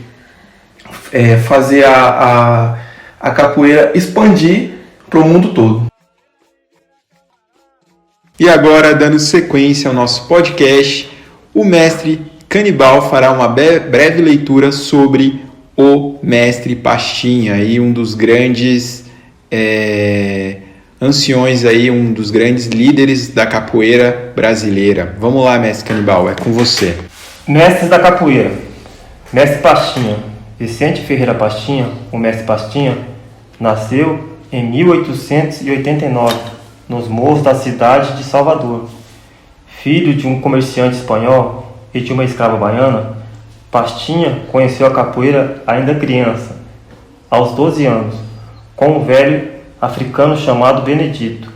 fazer a capoeira expandir para o mundo todo. E agora, dando sequência ao nosso podcast, o mestre Canibal fará uma breve leitura sobre o mestre Pastinha, aí um dos grandes anciões, aí, um dos grandes líderes da capoeira brasileira. Vamos lá, mestre Canibal, é com você. Mestres da capoeira. Mestre Pastinha. Vicente Ferreira Pastinha, o mestre Pastinha, nasceu em 1889, nos morros da cidade de Salvador. Filho de um comerciante espanhol e de uma escrava baiana, Pastinha conheceu a capoeira ainda criança, aos 12 anos, com um velho africano chamado Benedito.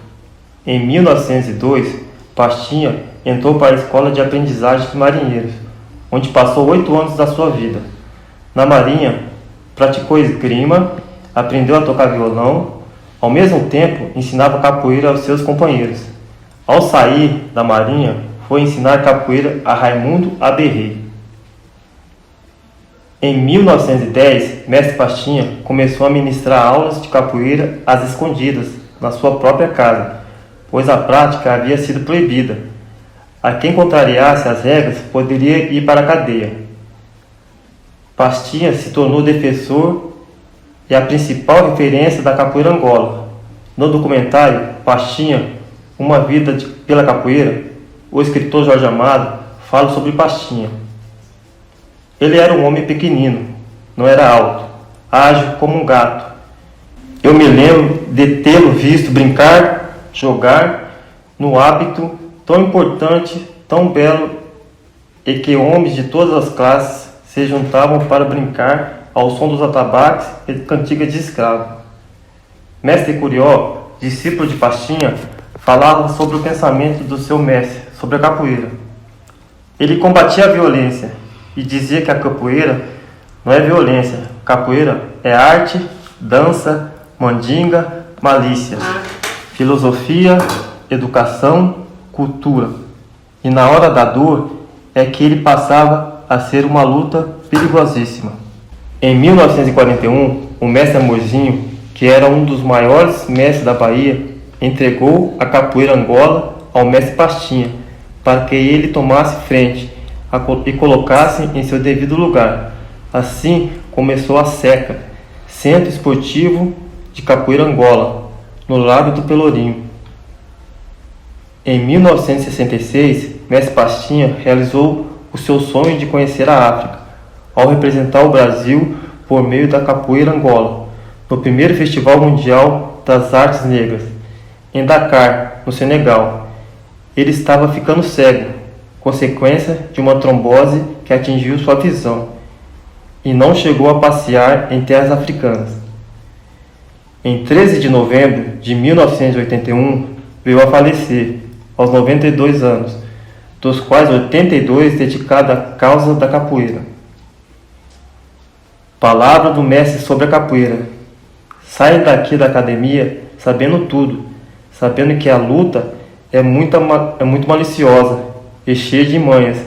Em 1902, Pastinha entrou para a Escola de Aprendizagem de Marinheiros, onde passou 8 anos da sua vida. Na Marinha, praticou esgrima, aprendeu a tocar violão, ao mesmo tempo ensinava capoeira aos seus companheiros. Ao sair da Marinha, foi ensinar capoeira a Raimundo Aberrey. Em 1910, mestre Pastinha começou a ministrar aulas de capoeira às escondidas, na sua própria casa, pois a prática havia sido proibida. A quem contrariasse as regras poderia ir para a cadeia. Pastinha se tornou defensor e a principal referência da capoeira Angola. No documentário Pastinha, Uma Vida pela Capoeira, o escritor Jorge Amado fala sobre Pastinha. Ele era um homem pequenino, não era alto, ágil como um gato. Eu me lembro de tê-lo visto brincar, jogar, no hábito tão importante, tão belo, e que homens de todas as classes se juntavam para brincar ao som dos atabaques e de cantigas de escravo. Mestre Curió, discípulo de Pastinha, falava sobre o pensamento do seu mestre sobre a capoeira. Ele combatia a violência e dizia que a capoeira não é violência. Capoeira é arte, dança, mandinga, malícia, filosofia, educação, cultura. E na hora da dor é que ele passava a ser uma luta perigosíssima. Em 1941, o mestre Amorzinho, que era um dos maiores mestres da Bahia, entregou a capoeira Angola ao mestre Pastinha, para que ele tomasse frente e colocasse em seu devido lugar. Assim começou a SECA, Centro Esportivo de Capoeira Angola, no Lago do Pelourinho. Em 1966, mestre Pastinha realizou o seu sonho de conhecer a África, ao representar o Brasil por meio da Capoeira Angola, no primeiro Festival Mundial das Artes Negras, em Dakar, no Senegal. Ele estava ficando cego, consequência de uma trombose que atingiu sua visão, e não chegou a passear em terras africanas. Em 13 de novembro de 1981, veio a falecer, aos 92 anos, dos quais 82 dedicados à causa da capoeira. Palavra do mestre sobre a capoeira. Saem daqui da academia sabendo tudo, sabendo que a luta é muito maliciosa e cheia de manhas,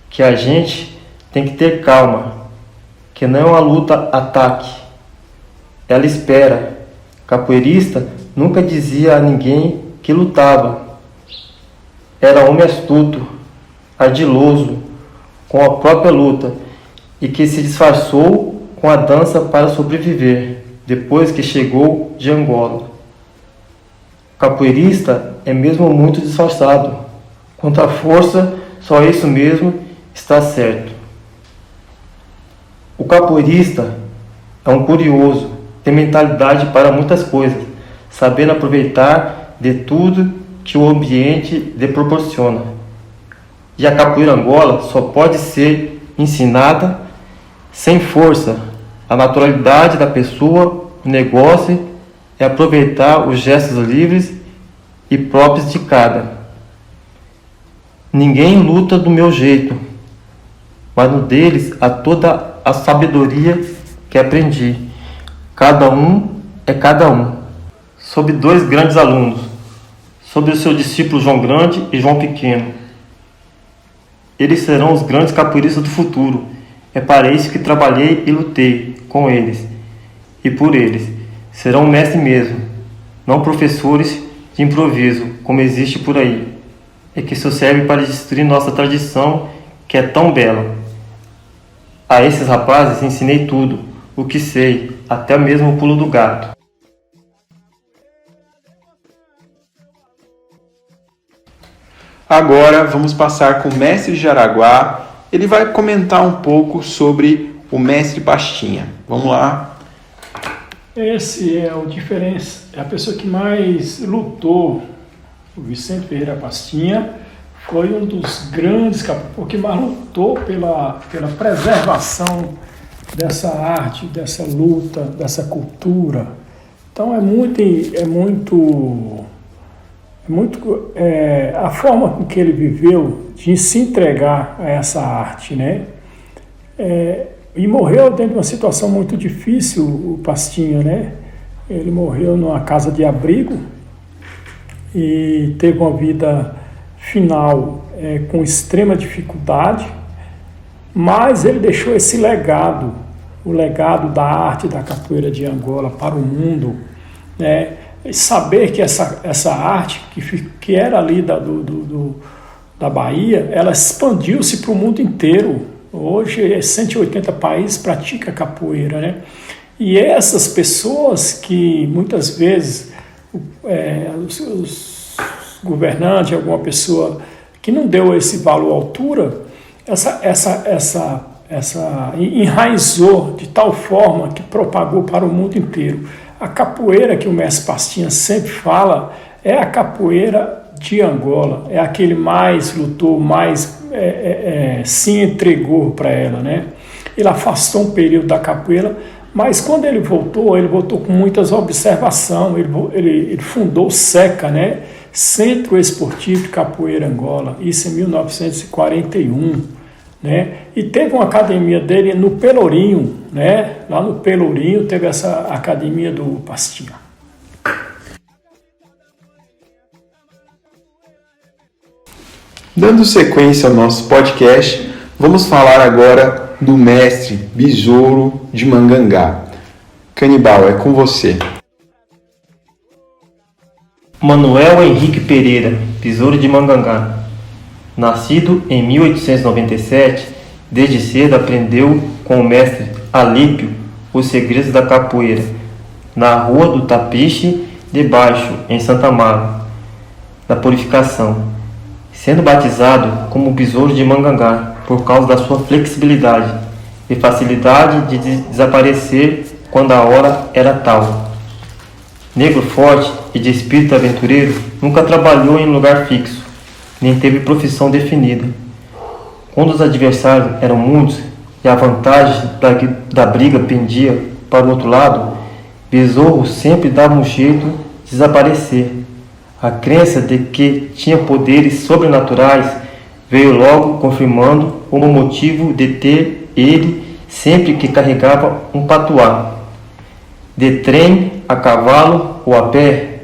que a gente tem que ter calma, que não é uma luta ataque. Ela espera. Capoeirista nunca dizia a ninguém que lutava. Era homem astuto, ardiloso, com a própria luta, e que se disfarçou com a dança para sobreviver, depois que chegou de Angola. Capoeirista é mesmo muito disfarçado. Quanto à força, só isso mesmo está certo. O capoeirista é um curioso, tem mentalidade para muitas coisas, sabendo aproveitar de tudo que o ambiente lhe proporciona. E a capoeira Angola só pode ser ensinada sem força. A naturalidade da pessoa, o negócio é aproveitar os gestos livres e próprios de cada. Ninguém luta do meu jeito, mas no deles há toda a sabedoria que aprendi. Cada um é cada um. Sob dois grandes alunos, sobre o seu discípulo João Grande e João Pequeno. Eles serão os grandes capoeiristas do futuro. É para isso que trabalhei e lutei com eles e por eles. Serão mestres mesmo, não professores de improviso, como existe por aí. É que isso serve para destruir nossa tradição, que é tão bela. A esses rapazes ensinei tudo, o que sei, até mesmo o pulo do gato. Agora vamos passar com o mestre de Jaraguá. Ele vai comentar um pouco sobre o mestre Pastinha. Vamos lá. Esse é a pessoa que mais lutou. O Vicente Ferreira Pastinha foi um dos grandes que mais lutou pela preservação dessa arte, dessa luta, dessa cultura. Então a forma com que ele viveu de se entregar a essa arte, né? E morreu dentro de uma situação muito difícil, o Pastinha, né? Ele morreu numa casa de abrigo e teve uma vida final com extrema dificuldade, mas ele deixou esse legado, o legado da arte da capoeira de Angola para o mundo, né? E saber que essa arte que era ali da Bahia, ela expandiu-se para o mundo inteiro. Hoje 180 países praticam capoeira, né? E essas pessoas que muitas vezes os governantes, alguma pessoa que não deu esse valor à altura, enraizou de tal forma que propagou para o mundo inteiro. A capoeira que o mestre Pastinha sempre fala é a capoeira de Angola, é aquele mais lutou, mais se entregou para ela, né? Ele afastou um período da capoeira, mas quando ele voltou com muitas observações. Ele fundou o SECA, né? Centro Esportivo de Capoeira Angola, isso em 1941, né? E teve uma academia dele no Pelourinho, né? Lá no Pelourinho teve essa academia do Pastinha. Dando sequência ao nosso podcast, vamos falar agora do mestre Besouro de Mangangá. Canibal, é com você. Manuel Henrique Pereira, Besouro de Mangangá. Nascido em 1897, desde cedo aprendeu com o mestre Alípio os segredos da capoeira, na Rua do Tapiche de Baixo, em Santa Amaro, da Purificação, sendo batizado como Besouro de Mangangá por causa da sua flexibilidade e facilidade de desaparecer quando a hora era tal. Negro forte e de espírito aventureiro, nunca trabalhou em lugar fixo, nem teve profissão definida. Quando os adversários eram muitos e a vantagem da briga pendia para o outro lado, Besouro sempre dava um jeito de desaparecer. A crença de que tinha poderes sobrenaturais veio logo confirmando o motivo de ter ele sempre que carregava um patuá. De trem, a cavalo ou a pé,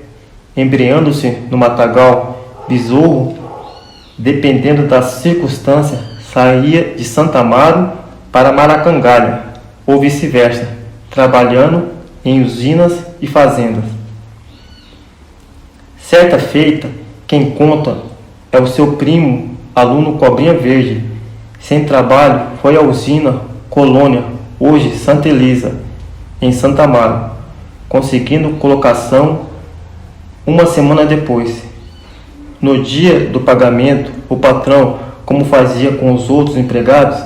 embreando-se no matagal, Besouro, dependendo da circunstância, saía de Santa Amaro para Maracangalha, ou vice-versa, trabalhando em usinas e fazendas. Certa feita, quem conta é o seu primo, aluno Cobrinha Verde. Sem trabalho, foi à usina Colônia, hoje Santa Elisa, em Santa Amaro, conseguindo colocação uma semana depois. No dia do pagamento, o patrão, como fazia com os outros empregados,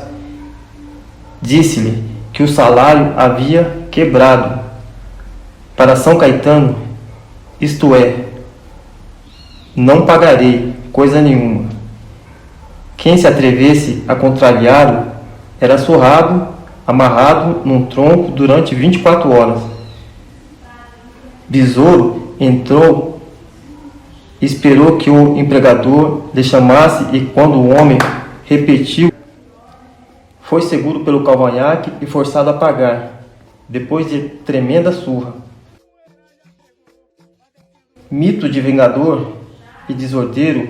disse-lhe que o salário havia quebrado. Para São Caetano, isto é, não pagarei coisa nenhuma. Quem se atrevesse a contrariá-lo era surrado, amarrado num tronco durante 24 horas. Besouro entrou, esperou que o empregador lhe chamasse e quando o homem repetiu, foi seguro pelo cavanhaque e forçado a pagar, depois de tremenda surra. Mito de vingador e desordeiro,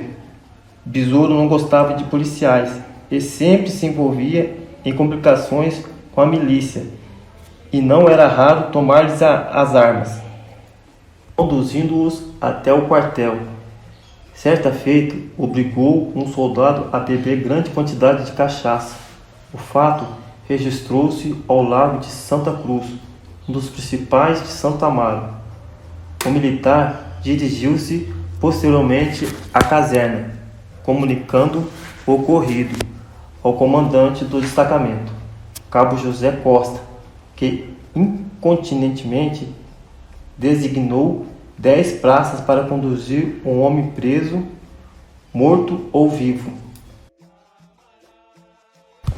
Besouro não gostava de policiais e sempre se envolvia em complicações com a milícia, e não era raro tomar-lhes as armas, conduzindo-os até o quartel. Certa feita, obrigou um soldado a beber grande quantidade de cachaça. O fato registrou-se ao lado de Santa Cruz, um dos principais de Santa Amaro. O militar dirigiu-se posteriormente à caserna, comunicando o ocorrido ao comandante do destacamento, Cabo José Costa, que incontinentemente designou 10 praças para conduzir um homem preso, morto ou vivo.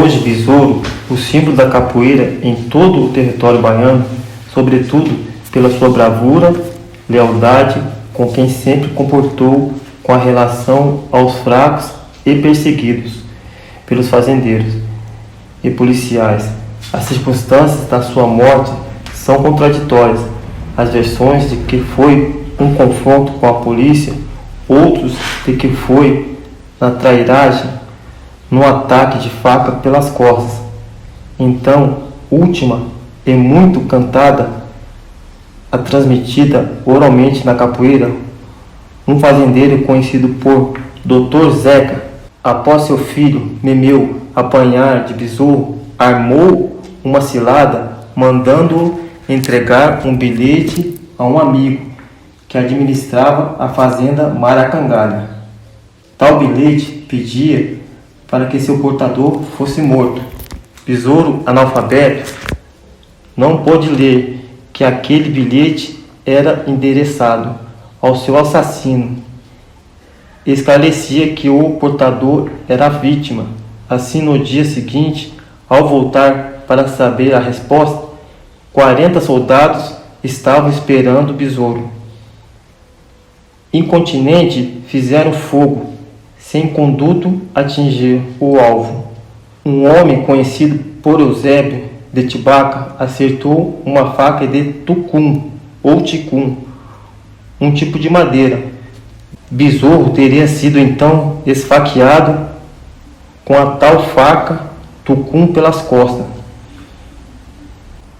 Hoje Besouro, o símbolo da capoeira em todo o território baiano, sobretudo pela sua bravura, lealdade com quem sempre comportou com a relação aos fracos e perseguidos pelos fazendeiros e policiais. As circunstâncias da sua morte são contraditórias. As versões de que foi um confronto com a polícia, outros de que foi na trairagem, num ataque de faca pelas costas. Então, última e muito cantada, a transmitida oralmente na capoeira, um fazendeiro conhecido por Dr. Zeca, após seu filho Memeu apanhar de Besouro, armou uma cilada, mandando-o entregar um bilhete a um amigo que administrava a fazenda Maracangalha. Tal bilhete pedia para que seu portador fosse morto. Besouro, analfabeto, não pôde ler que aquele bilhete era endereçado ao seu assassino. Esclarecia que o portador era a vítima. Assim, no dia seguinte, ao voltar para saber a resposta, 40 soldados estavam esperando Besouro. Incontinente, fizeram fogo, sem conduto atingir o alvo. Um homem conhecido por Eusébio de Tibaca acertou uma faca de tucum ou ticum, um tipo de madeira. Besouro teria sido então esfaqueado com a tal faca tucum pelas costas.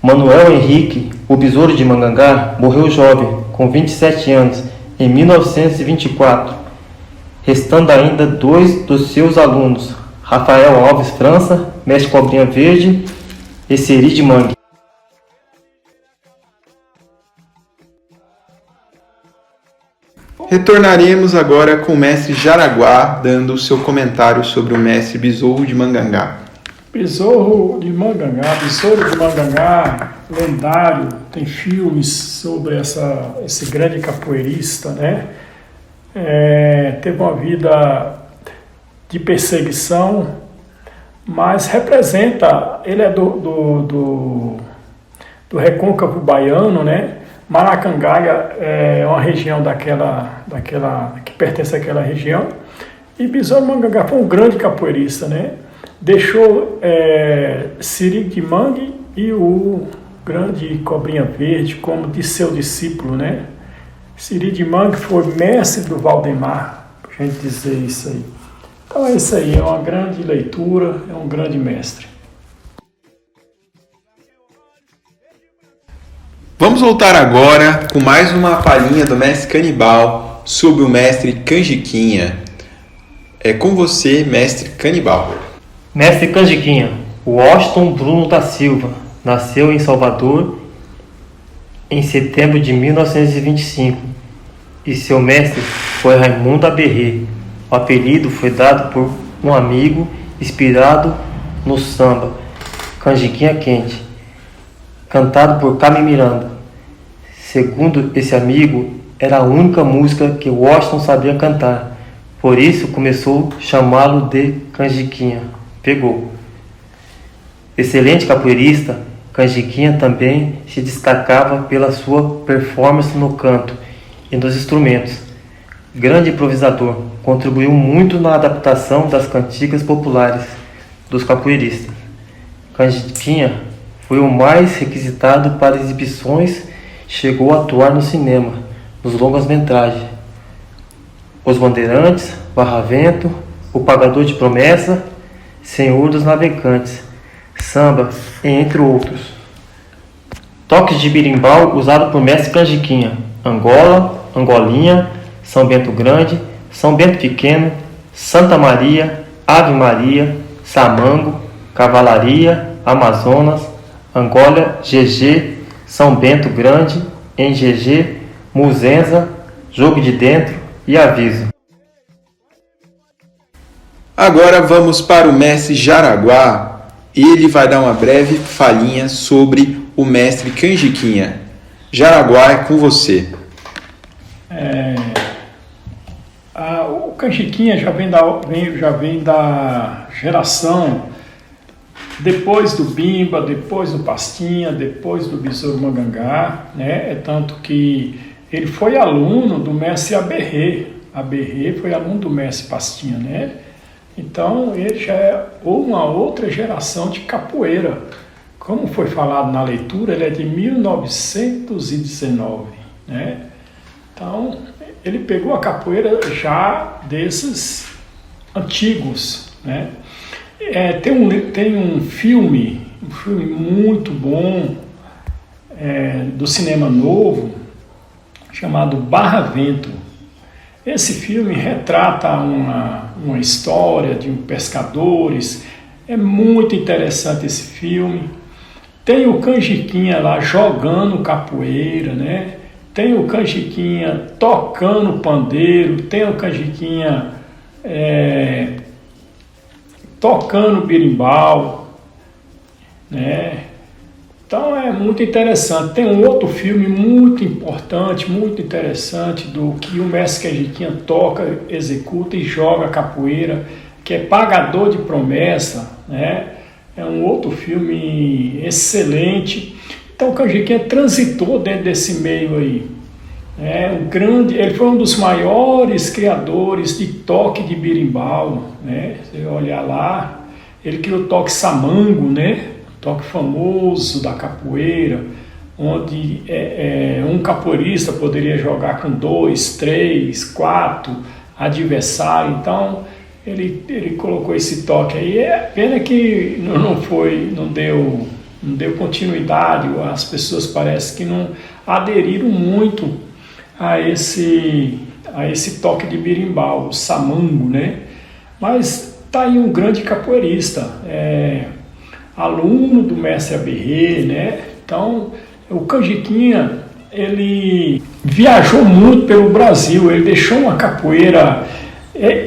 Manuel Henrique, o Besouro de Mangangá, morreu jovem, com 27 anos, em 1924, restando ainda 2 dos seus alunos, Rafael Alves França, mestre Cobrinha Verde, e Seri de Mangue. Retornaremos agora com o mestre Jaraguá, dando o seu comentário sobre o mestre Besouro de Mangangá. Besouro de Mangangá, lendário, tem filmes sobre esse grande capoeirista, né? Teve uma vida de perseguição, mas representa, ele é do recôncavo baiano, né? Maracangaia é uma região que pertence àquela região, e Besouro de Mangangá foi um grande capoeirista, né? Deixou Siri de Mangue e o grande Cobrinha Verde como de seu discípulo, né? Siri de Mangue foi mestre do Valdemar, pra gente dizer isso aí. Então é isso aí, é uma grande leitura, é um grande mestre. Vamos voltar agora com mais uma palhinha do mestre Canibal sobre o mestre Canjiquinha. É com você, mestre Canibal. Mestre Canjiquinha, Washington Bruno da Silva, nasceu em Salvador em setembro de 1925 e seu mestre foi Raimundo Aberrê. O apelido foi dado por um amigo inspirado no samba Canjiquinha Quente, cantado por Carmen Miranda. Segundo esse amigo, era a única música que Washington sabia cantar, por isso começou a chamá-lo de Canjiquinha. Pegou. Excelente capoeirista, Canjiquinha também se destacava pela sua performance no canto e nos instrumentos. Grande improvisador, contribuiu muito na adaptação das cantigas populares dos capoeiristas. Canjiquinha foi o mais requisitado para exibições, chegou a atuar no cinema, nos longas-metragens Os Bandeirantes, Barravento, O Pagador de Promessa, Senhor dos Navegantes, Samba, entre outros. Toques de birimbau usado por mestre Canjiquinha: Angola, Angolinha, São Bento Grande, São Bento Pequeno, Santa Maria, Ave Maria, Samango, Cavalaria, Amazonas, Angola, GG, São Bento Grande, em GG, Muzenza, Jogo de Dentro e Aviso. Agora vamos para o mestre Jaraguá. Ele vai dar uma breve falinha sobre o mestre Canjiquinha. Jaraguá, é com você. O Canjiquinha já vem da geração depois do Bimba, depois do Pastinha, depois do Besouro Mangangá, né? É tanto que ele foi aluno do mestre Aberrê. Aberrê foi aluno do mestre Pastinha, né? Então ele já é uma outra geração de capoeira. Como foi falado na leitura, ele é de 1919, né? Então ele pegou a capoeira já desses antigos, né? Tem um filme muito bom do cinema novo, chamado Barravento. Esse filme retrata uma história de pescadores, é muito interessante esse filme. Tem o Canjiquinha lá jogando capoeira, né? Tem o Canjiquinha tocando pandeiro, tem o Canjiquinha tocando berimbau, né? Então é muito interessante. Tem um outro filme muito importante, muito interessante, do que o mestre Canjiquinha toca, executa e joga capoeira, que é Pagador de Promessa, né? É um outro filme excelente. Então o Canjiquinha transitou dentro desse meio aí. Ele foi um dos maiores criadores de toque de berimbau, né? Você olhar lá, ele criou o toque samango, né? Toque famoso da capoeira, onde um capoeirista poderia jogar com 2, 3, 4 adversários. Então ele colocou esse toque aí. É pena que não deu continuidade, as pessoas parece que não aderiram muito a esse toque de berimbau, o samango, né? Mas tá aí um grande capoeirista, aluno do mestre Aberrê, né? Então, o Canjiquinha, ele viajou muito pelo Brasil, ele deixou uma capoeira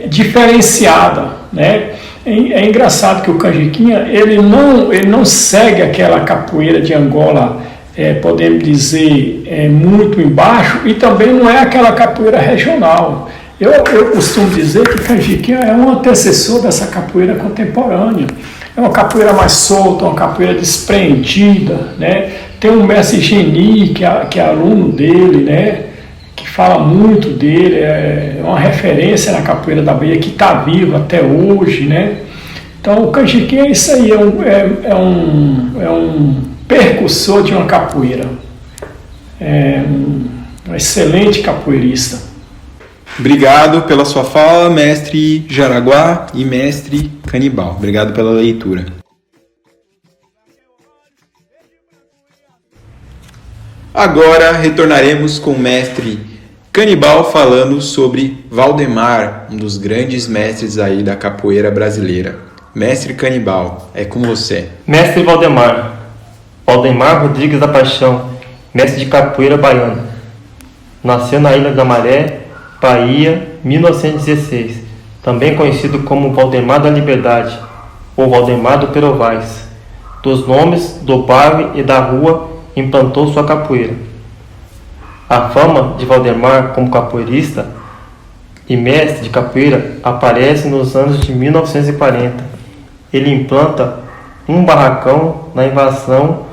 diferenciada, né? É engraçado que o Canjiquinha, ele não segue aquela capoeira de Angola, podemos dizer, muito embaixo, e também não é aquela capoeira regional. Eu costumo dizer que Canjiquinha é um antecessor dessa capoeira contemporânea. É uma capoeira mais solta, uma capoeira despreendida, né? Tem um mestre Geni, que é aluno dele, né? Que fala muito dele, é uma referência na capoeira da Bahia, que está viva até hoje, né? Então o Canjiquinha é isso aí, é um percussor de uma capoeira, um excelente capoeirista. Obrigado pela sua fala, mestre Jaraguá e mestre Canibal. Obrigado pela leitura. Agora retornaremos com o mestre Canibal falando sobre Valdemar, um dos grandes mestres aí da capoeira brasileira. Mestre Canibal, é com você. Mestre Valdemar Rodrigues da Paixão, mestre de capoeira baiano. Nasceu na Ilha da Maré, Bahia, 1916. Também conhecido como Valdemar da Liberdade, ou Valdemar do Perovais. Dos nomes do bairro e da rua implantou sua capoeira. A fama de Valdemar como capoeirista e mestre de capoeira aparece nos anos de 1940. Ele implanta um barracão na invasão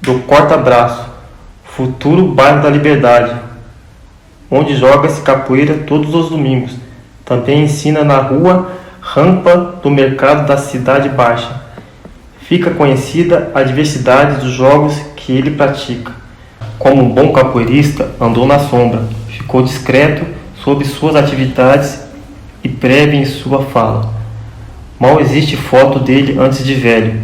do Corta-Braço, futuro bairro da Liberdade, onde joga-se capoeira todos os domingos. Também ensina na rua Rampa do Mercado da Cidade Baixa. Fica conhecida a diversidade dos jogos que ele pratica. Como um bom capoeirista, andou na sombra, ficou discreto sobre suas atividades e breve em sua fala. Mal existe foto dele antes de velho.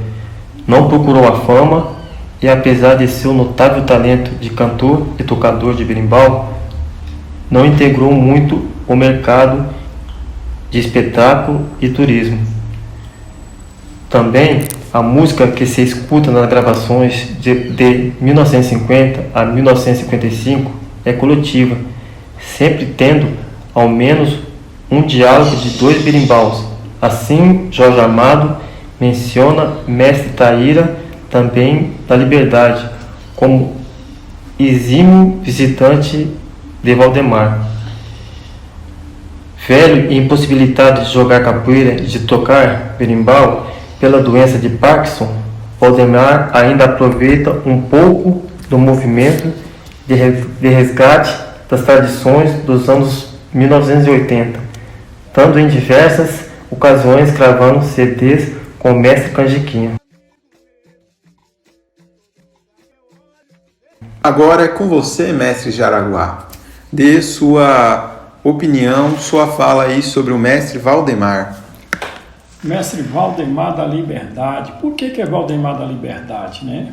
Não procurou a fama e, apesar de seu notável talento de cantor e tocador de berimbau, não integrou muito o mercado de espetáculo e turismo. Também a música que se escuta nas gravações de 1950 a 1955 é coletiva, sempre tendo ao menos um diálogo de 2 berimbaus. Assim, Jorge Amado menciona Mestre Taíra, também da Liberdade, como exímio visitante de Valdemar. Velho e impossibilitado de jogar capoeira e de tocar berimbau pela doença de Parkinson, Valdemar ainda aproveita um pouco do movimento de resgate das tradições dos anos 1980, estando em diversas ocasiões gravando CDs com o mestre Canjiquinha. Agora é com você, mestre Jaraguá. Dê sua opinião, sua fala aí sobre o mestre Valdemar. Mestre Valdemar da Liberdade. Por que é Valdemar da Liberdade, né?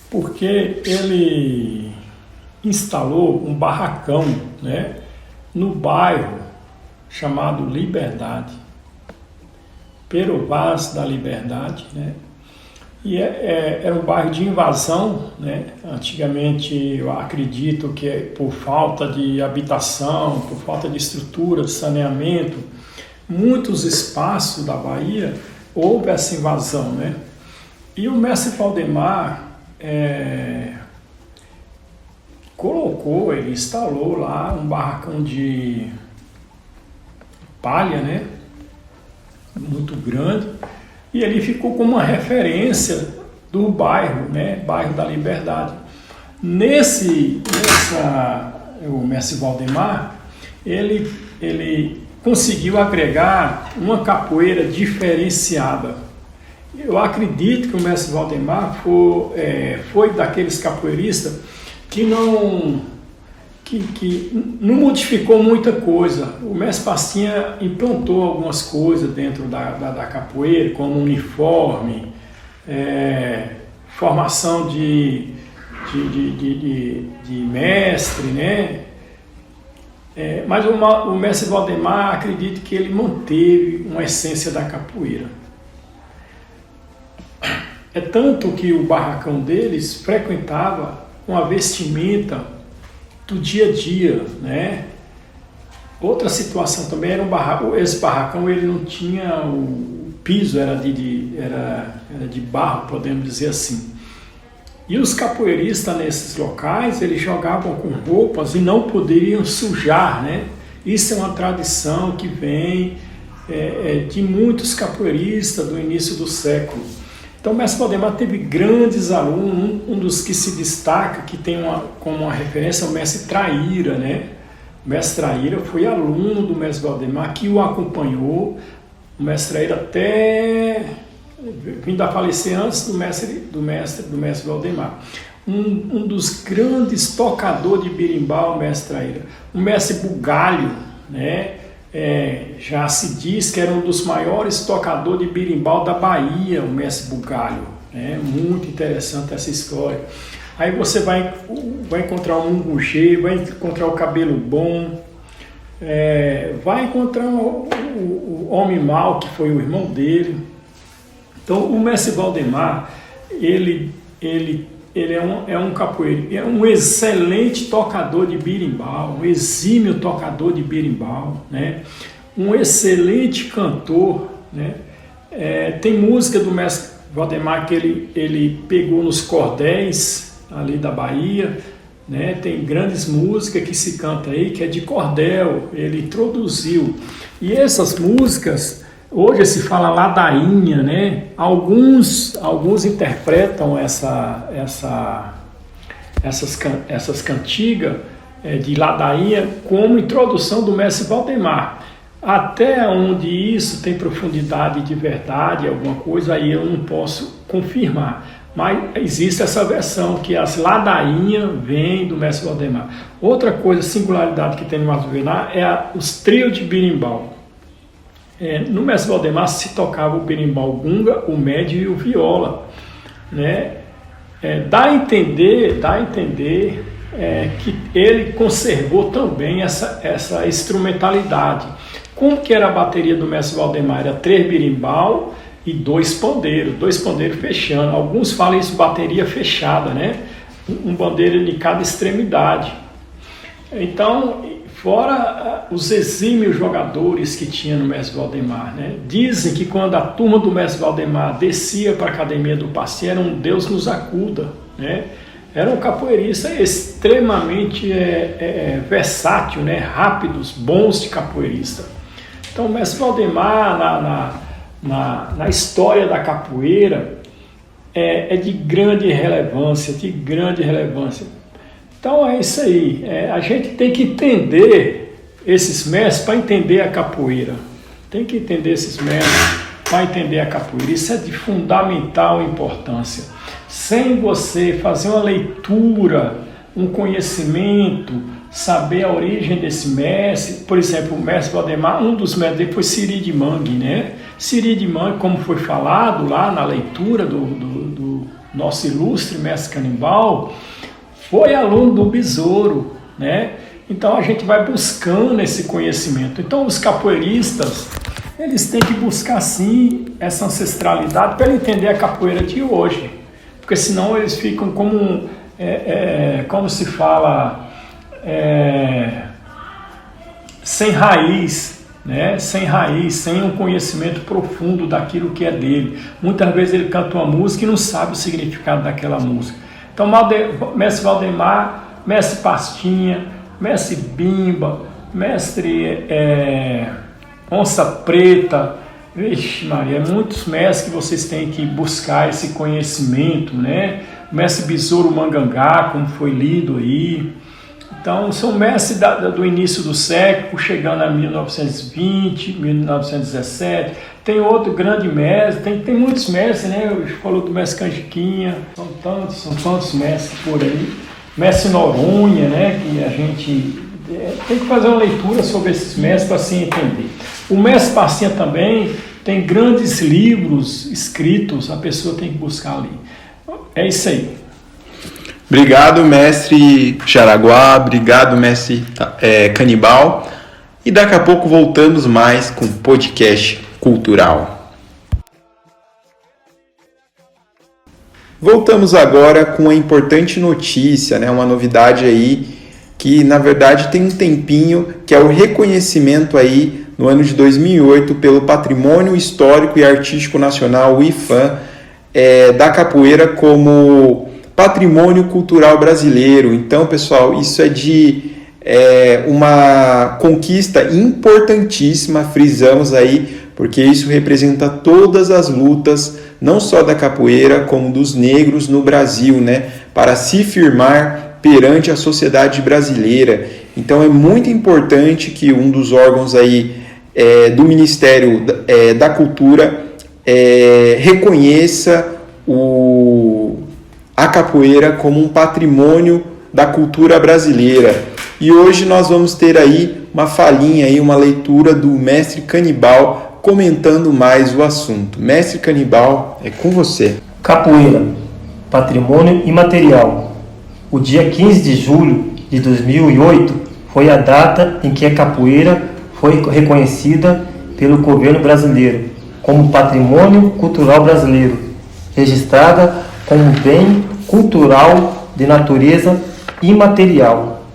Porque ele instalou um barracão, né, no bairro chamado Liberdade, Perovás da Liberdade, né? E era um bairro de invasão, né? Antigamente, eu acredito que por falta de habitação, por falta de estrutura, de saneamento, muitos espaços da Bahia houve essa invasão, né? E o mestre Valdemar ele instalou lá um barracão de palha, né? Muito grande, e ele ficou como uma referência do bairro, né? Bairro da Liberdade. O mestre Valdemar, ele conseguiu agregar uma capoeira diferenciada. Eu acredito que o mestre Valdemar foi daqueles capoeiristas que não modificou muita coisa. O mestre Pastinha implantou algumas coisas dentro da capoeira, como uniforme, formação de de mestre, né? Mas o mestre Valdemar, acredito que ele manteve uma essência da capoeira. É tanto que o barracão deles frequentava uma vestimenta do dia a dia, né? Outra situação também era esse barracão, ele não tinha o piso, era de barro, podemos dizer assim. E os capoeiristas nesses locais, eles jogavam com roupas e não poderiam sujar, né? Isso é uma tradição que vem de muitos capoeiristas do início do século. Então, o mestre Valdemar teve grandes alunos, um dos que se destaca, que tem como uma referência, é o mestre Traíra, né? O mestre Traíra foi aluno do mestre Valdemar, que o acompanhou. O mestre Traíra até vindo a falecer antes do mestre Valdemar. Um dos grandes tocadores de berimbau, o mestre Traíra. O mestre Bugalho, né? Já se diz que era um dos maiores tocadores de berimbau da Bahia, o mestre Bugalho. Muito interessante essa história. Aí você vai encontrar o Mungugê, vai encontrar o Cabelo Bom, vai encontrar o Homem Mal, que foi o irmão dele. Então, o mestre Valdemar, ele é um capoeiro, é um excelente tocador de berimbau, um exímio tocador de berimbau, né? Um excelente cantor, né? Tem música do mestre Valdemar que ele pegou nos cordéis ali da Bahia, né? Tem grandes músicas que se canta aí, que é de cordel, ele introduziu. E essas músicas, hoje se fala ladainha, né? Alguns interpretam essas cantigas de ladainha como introdução do mestre Valdemar. Até onde isso tem profundidade de verdade, alguma coisa, aí eu não posso confirmar. Mas existe essa versão, que as ladainhas vêm do mestre Valdemar. Outra coisa, singularidade que tem no mestre Valdemar é os trios de berimbau. No mestre Valdemar se tocava o berimbau gunga, o médio e o viola, né? Dá a entender que ele conservou também essa instrumentalidade. Como que era a bateria do mestre Valdemar? Era 3 berimbau e 2 pandeiros fechando. Alguns falam isso, bateria fechada, né? Um bandeiro de cada extremidade. Então, fora os exímios jogadores que tinha no mestre Valdemar, né? Dizem que quando a turma do mestre Valdemar descia para a academia do Passi, era um Deus nos acuda, né? Era um capoeirista extremamente versátil, né? Rápidos, bons de capoeirista. Então, o mestre Valdemar, na história da capoeira, é de grande relevância, Então é isso aí, a gente tem que entender esses mestres para entender a capoeira. Tem que entender esses mestres para entender a capoeira. Isso é de fundamental importância. Sem você fazer uma leitura, um conhecimento, saber a origem desse mestre, por exemplo, o mestre Valdemar, um dos mestres dele foi Siri de Mangue, né? Siri de Mangue, como foi falado lá na leitura do nosso ilustre mestre Canibal, foi aluno do Besouro, né? Então a gente vai buscando esse conhecimento. Então os capoeiristas, eles têm que buscar sim essa ancestralidade para entender a capoeira de hoje, porque senão eles ficam como se fala, sem raiz, né? Sem um conhecimento profundo daquilo que é dele. Muitas vezes ele canta uma música e não sabe o significado daquela música. Então, mestre Valdemar, mestre Pastinha, mestre Bimba, mestre Onça Preta, vixe Maria, muitos mestres que vocês têm que buscar esse conhecimento, né? Mestre Besouro Mangangá, como foi lido aí. Então, são mestres do início do século, chegando a 1920, 1917. Tem outro grande mestre, tem muitos mestres, né? Eu falou do mestre Canjiquinha, são tantos mestres por aí. Mestre Noronha, né? Que a gente tem que fazer uma leitura sobre esses mestres para se entender. O mestre Passinha também tem grandes livros escritos, a pessoa tem que buscar ali. É isso aí. Obrigado, mestre Jaraguá, obrigado, mestre Canibal. E daqui a pouco voltamos mais com o podcast cultural. Voltamos agora com uma importante notícia, né? Uma novidade aí que na verdade tem um tempinho, que é o reconhecimento aí no ano de 2008 pelo Patrimônio Histórico e Artístico Nacional, o IPHAN, da capoeira como Patrimônio Cultural Brasileiro. Então, pessoal, isso é uma conquista importantíssima, frisamos aí, porque isso representa todas as lutas, não só da capoeira, como dos negros no Brasil, né, para se firmar perante a sociedade brasileira. Então é muito importante que um dos órgãos aí do Ministério da Cultura reconheça a capoeira como um patrimônio da cultura brasileira. E hoje nós vamos ter aí uma falinha, aí, uma leitura do mestre Canibal comentando mais o assunto. Mestre Canibal, é com você. Capoeira, patrimônio imaterial. O dia 15 de julho de 2008 foi a data em que a capoeira foi reconhecida pelo governo brasileiro como patrimônio cultural brasileiro, registrada como bem cultural de natureza imaterial.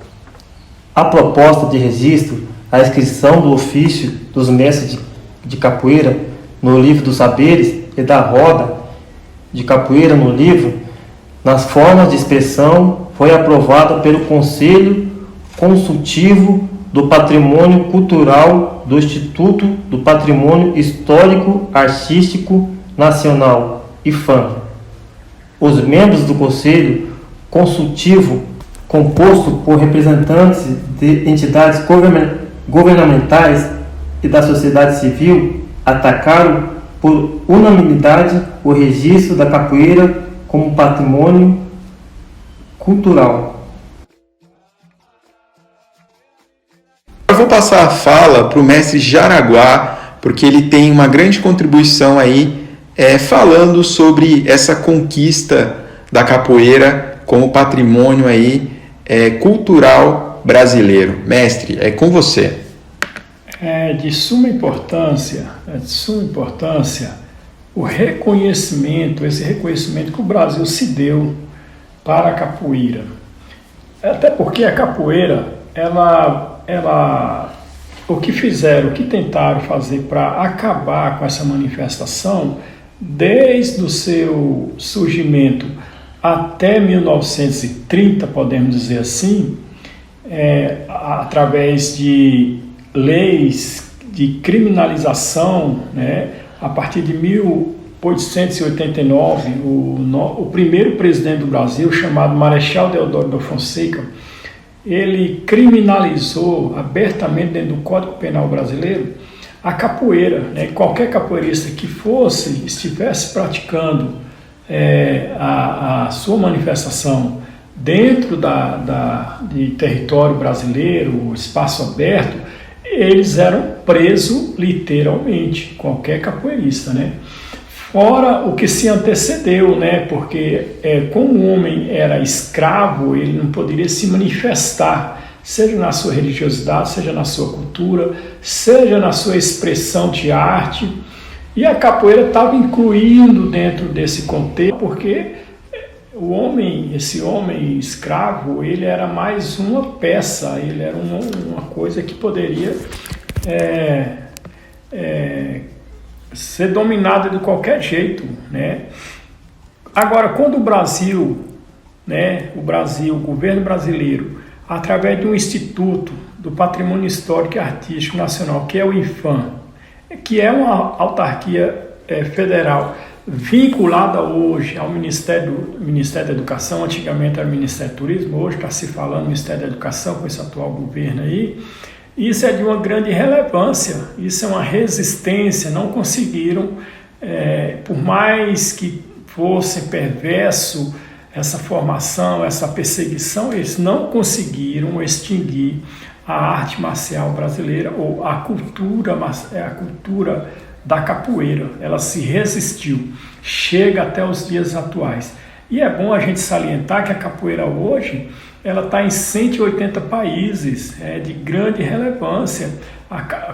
A proposta de registro, a inscrição do ofício dos mestres de capoeira no livro dos saberes e da roda de capoeira no livro, nas formas de expressão, foi aprovada pelo Conselho Consultivo do Patrimônio Cultural do Instituto do Patrimônio Histórico Artístico Nacional, IPHAN. Os membros do Conselho Consultivo, composto por representantes de entidades governamentais e da sociedade civil, atacaram por unanimidade o registro da capoeira como patrimônio cultural. Eu vou passar a fala para o mestre Jaraguá, porque ele tem uma grande contribuição aí, falando sobre essa conquista da capoeira como patrimônio aí, cultural brasileiro. Mestre, é com você. É de suma importância o reconhecimento, esse reconhecimento que o Brasil se deu para a capoeira. Até porque a capoeira, o que tentaram fazer para acabar com essa manifestação, desde o seu surgimento até 1930, podemos dizer assim, através de leis de criminalização, né? A partir de 1889, o primeiro presidente do Brasil, chamado Marechal Deodoro da Fonseca, ele criminalizou abertamente dentro do Código Penal brasileiro a capoeira, né? Qualquer capoeirista que estivesse praticando a sua manifestação dentro de território brasileiro, espaço aberto, eles eram presos literalmente, qualquer capoeirista, né? Fora o que se antecedeu, né? Porque como o homem era escravo, ele não poderia se manifestar, seja na sua religiosidade, seja na sua cultura, seja na sua expressão de arte. E a capoeira estava incluindo dentro desse contexto, porque esse homem escravo, ele era mais uma peça, ele era uma coisa que poderia ser dominada de qualquer jeito, né? Agora, quando o Brasil, o governo brasileiro, através de um instituto do Patrimônio Histórico e Artístico Nacional, que é o IPHAN, que é uma autarquia federal, vinculada hoje ao Ministério da Educação, antigamente era o Ministério do Turismo, hoje está se falando Ministério da Educação com esse atual governo aí. Isso é de uma grande relevância, isso é uma resistência, não conseguiram, por mais que fosse perverso essa formação, essa perseguição, eles não conseguiram extinguir a arte marcial brasileira ou a cultura da capoeira. Ela se resistiu, chega até os dias atuais. E é bom a gente salientar que a capoeira hoje ela está em 180 países, de grande relevância.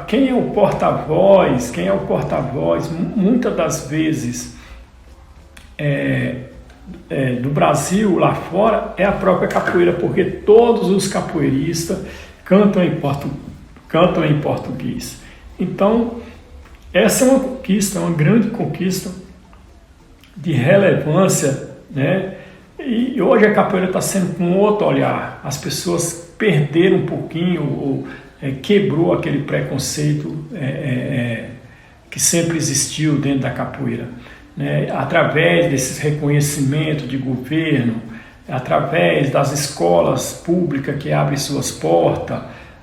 Quem é o porta-voz, muitas das vezes do Brasil lá fora é a própria capoeira, porque todos os capoeiristas cantam em português. Então, essa é uma conquista, uma grande conquista de relevância, né? E hoje a capoeira está sendo com outro olhar. As pessoas perderam um pouquinho, quebrou aquele preconceito que sempre existiu dentro da capoeira, né? Através desses reconhecimentos de governo, através das escolas públicas que abrem suas portas,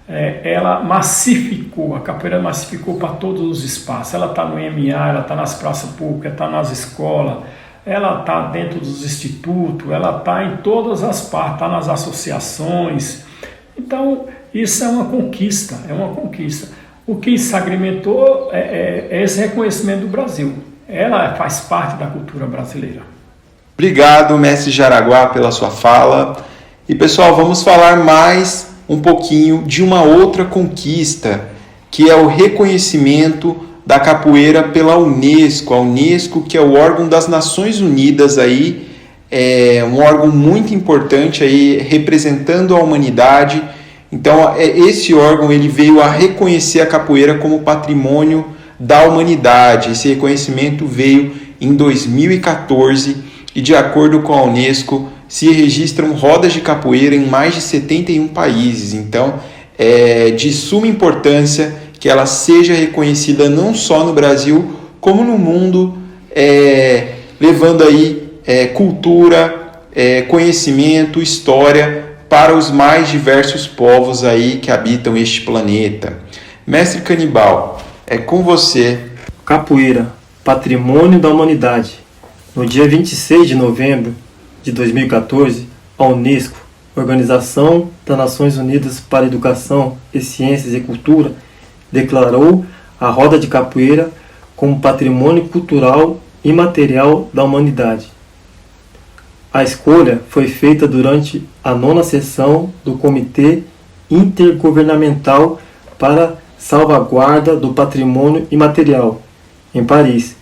ela massificou, a capoeira massificou para todos os espaços. Ela está no MMA, ela está nas praças públicas, está nas escolas, ela está dentro dos institutos, ela está em todas as partes, está nas associações. Então, isso é uma conquista, O que sacramentou é esse reconhecimento do Brasil. Ela faz parte da cultura brasileira. Obrigado, mestre Jaraguá, pela sua fala. E, pessoal, vamos falar mais um pouquinho de uma outra conquista, que é o reconhecimento da capoeira pela Unesco. A Unesco, que é o órgão das Nações Unidas, aí, é um órgão muito importante aí, representando a humanidade. Então, esse órgão ele veio a reconhecer a capoeira como patrimônio da humanidade. Esse reconhecimento veio em 2014 e, de acordo com a Unesco, se registram rodas de capoeira em mais de 71 países. Então, é de suma importância que ela seja reconhecida não só no Brasil, como no mundo, levando aí cultura, conhecimento, história para os mais diversos povos aí que habitam este planeta. Mestre Canibal, é com você. Capoeira, patrimônio da humanidade. No dia 26 de novembro de 2014, a Unesco, Organização das Nações Unidas para a Educação e Ciências e Cultura, declarou a roda de capoeira como patrimônio cultural imaterial da humanidade. A escolha foi feita durante a 9ª sessão do Comitê Intergovernamental para Salvaguarda do Patrimônio Imaterial, em Paris.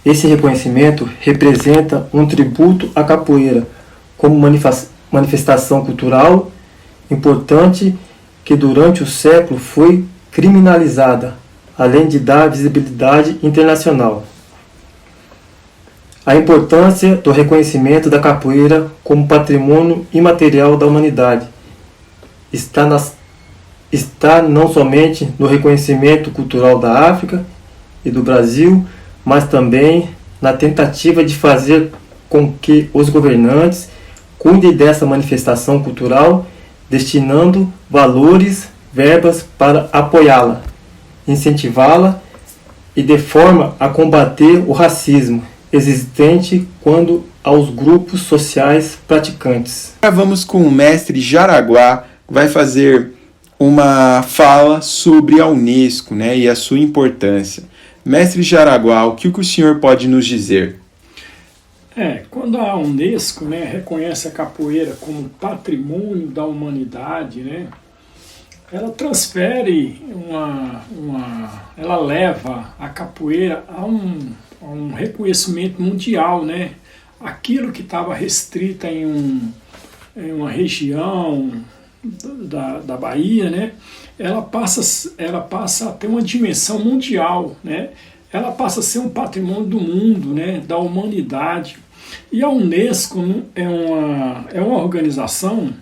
Esse reconhecimento representa um tributo à capoeira como manifestação cultural importante que durante o século foi criminalizada, além de dar visibilidade internacional. A importância do reconhecimento da capoeira como patrimônio imaterial da humanidade está não somente no reconhecimento cultural da África e do Brasil, mas também na tentativa de fazer com que os governantes cuidem dessa manifestação cultural, destinando valores, verbas para apoiá-la, incentivá-la e de forma a combater o racismo existente quando aos grupos sociais praticantes. Agora vamos com o mestre Jaraguá, que vai fazer uma fala sobre a Unesco, né, e a sua importância. Mestre Jaraguá, o que o senhor pode nos dizer? Quando a Unesco, né, reconhece a capoeira como patrimônio da humanidade, né, ela transfere ela leva a capoeira a um reconhecimento mundial, né? Aquilo que estava restrita em uma região da Bahia, né? Ela passa a ter uma dimensão mundial, né? Ela passa a ser um patrimônio do mundo, né? Da humanidade. E a Unesco é uma organização,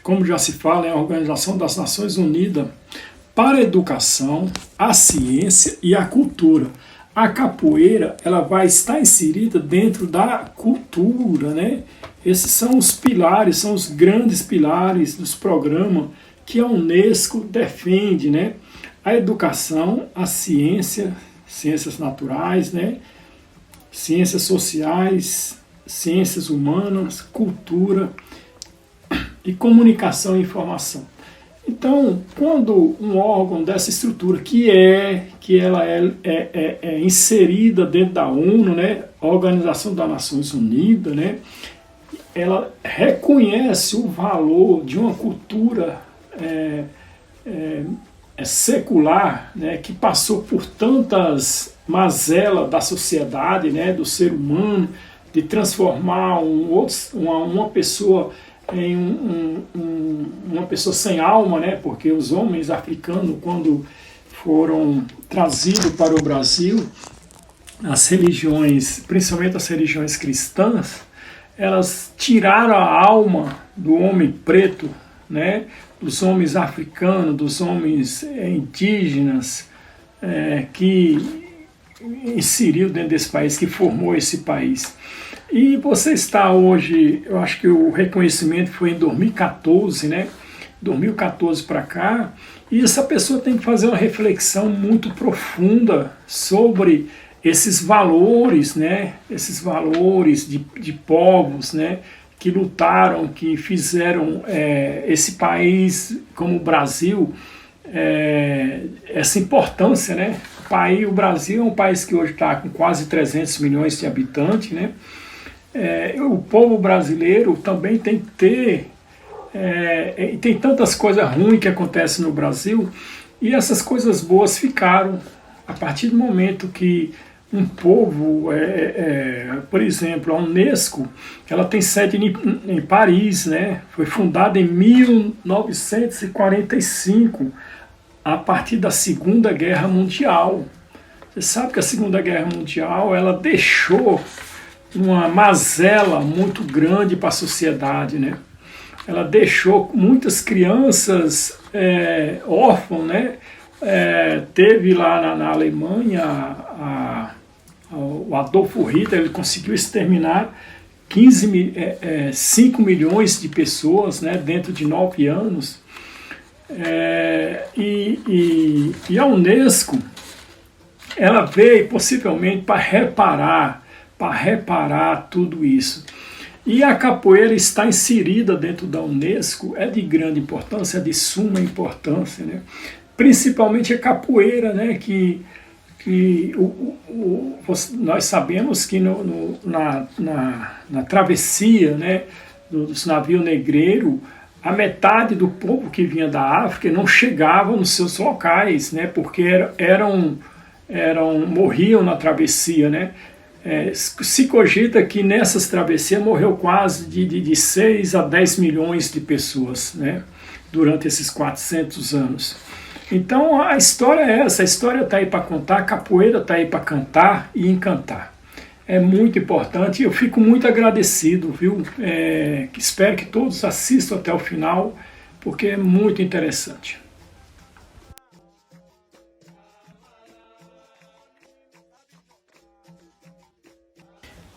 como já se fala, é a Organização das Nações Unidas para a Educação, a Ciência e a Cultura. A capoeira ela vai estar inserida dentro da cultura, né? Esses são os pilares, são os grandes pilares dos programas que a Unesco defende, né? A educação, a ciência, ciências naturais, né? Ciências sociais, ciências humanas, cultura e comunicação e informação. Então, quando um órgão dessa estrutura, que que ela é inserida dentro da ONU, né, Organização das Nações Unidas, né, ela reconhece o valor de uma cultura secular, né, que passou por tantas mazelas da sociedade, né, do ser humano, de transformar uma pessoa em uma pessoa sem alma, né, porque os homens africanos, quando foram trazidos para o Brasil, as religiões, principalmente as religiões cristãs, elas tiraram a alma do homem preto, né, dos homens africanos, dos homens indígenas, que inseriu dentro desse país, que formou esse país. E você está hoje, eu acho que o reconhecimento foi em 2014, né? 2014 para cá, e essa pessoa tem que fazer uma reflexão muito profunda sobre esses valores, né? Esses valores de povos, né? Que lutaram, que fizeram esse país, como o Brasil, essa importância, né? O Brasil é um país que hoje está com quase 300 milhões de habitantes, né? O povo brasileiro também tem que ter, tem tantas coisas ruins que acontecem no Brasil, e essas coisas boas ficaram a partir do momento que um povo, por exemplo, a Unesco, ela tem sede em Paris, né? Foi fundada em 1945, a partir da Segunda Guerra Mundial. Você sabe que a Segunda Guerra Mundial, ela deixou uma mazela muito grande para a sociedade, né? Ela deixou muitas crianças órfãs, né? Teve lá na Alemanha o Adolfo Hitler, ele conseguiu exterminar 5 milhões de pessoas, né, dentro de 9 anos. E a Unesco, ela veio possivelmente para reparar tudo isso. E a capoeira está inserida dentro da Unesco, é de grande importância, é de suma importância, né? Principalmente a capoeira, né, que nós sabemos que na travessia, né, dos navios negreiros, a metade do povo que vinha da África não chegava nos seus locais, né, porque morriam na travessia, né. Se cogita que nessas travessias morreu quase de 6 a 10 milhões de pessoas, né, durante esses 400 anos. Então a história é essa, a história está aí para contar, a capoeira está aí para cantar e encantar. É muito importante, eu fico muito agradecido, viu? Espero que todos assistam até o final, porque é muito interessante.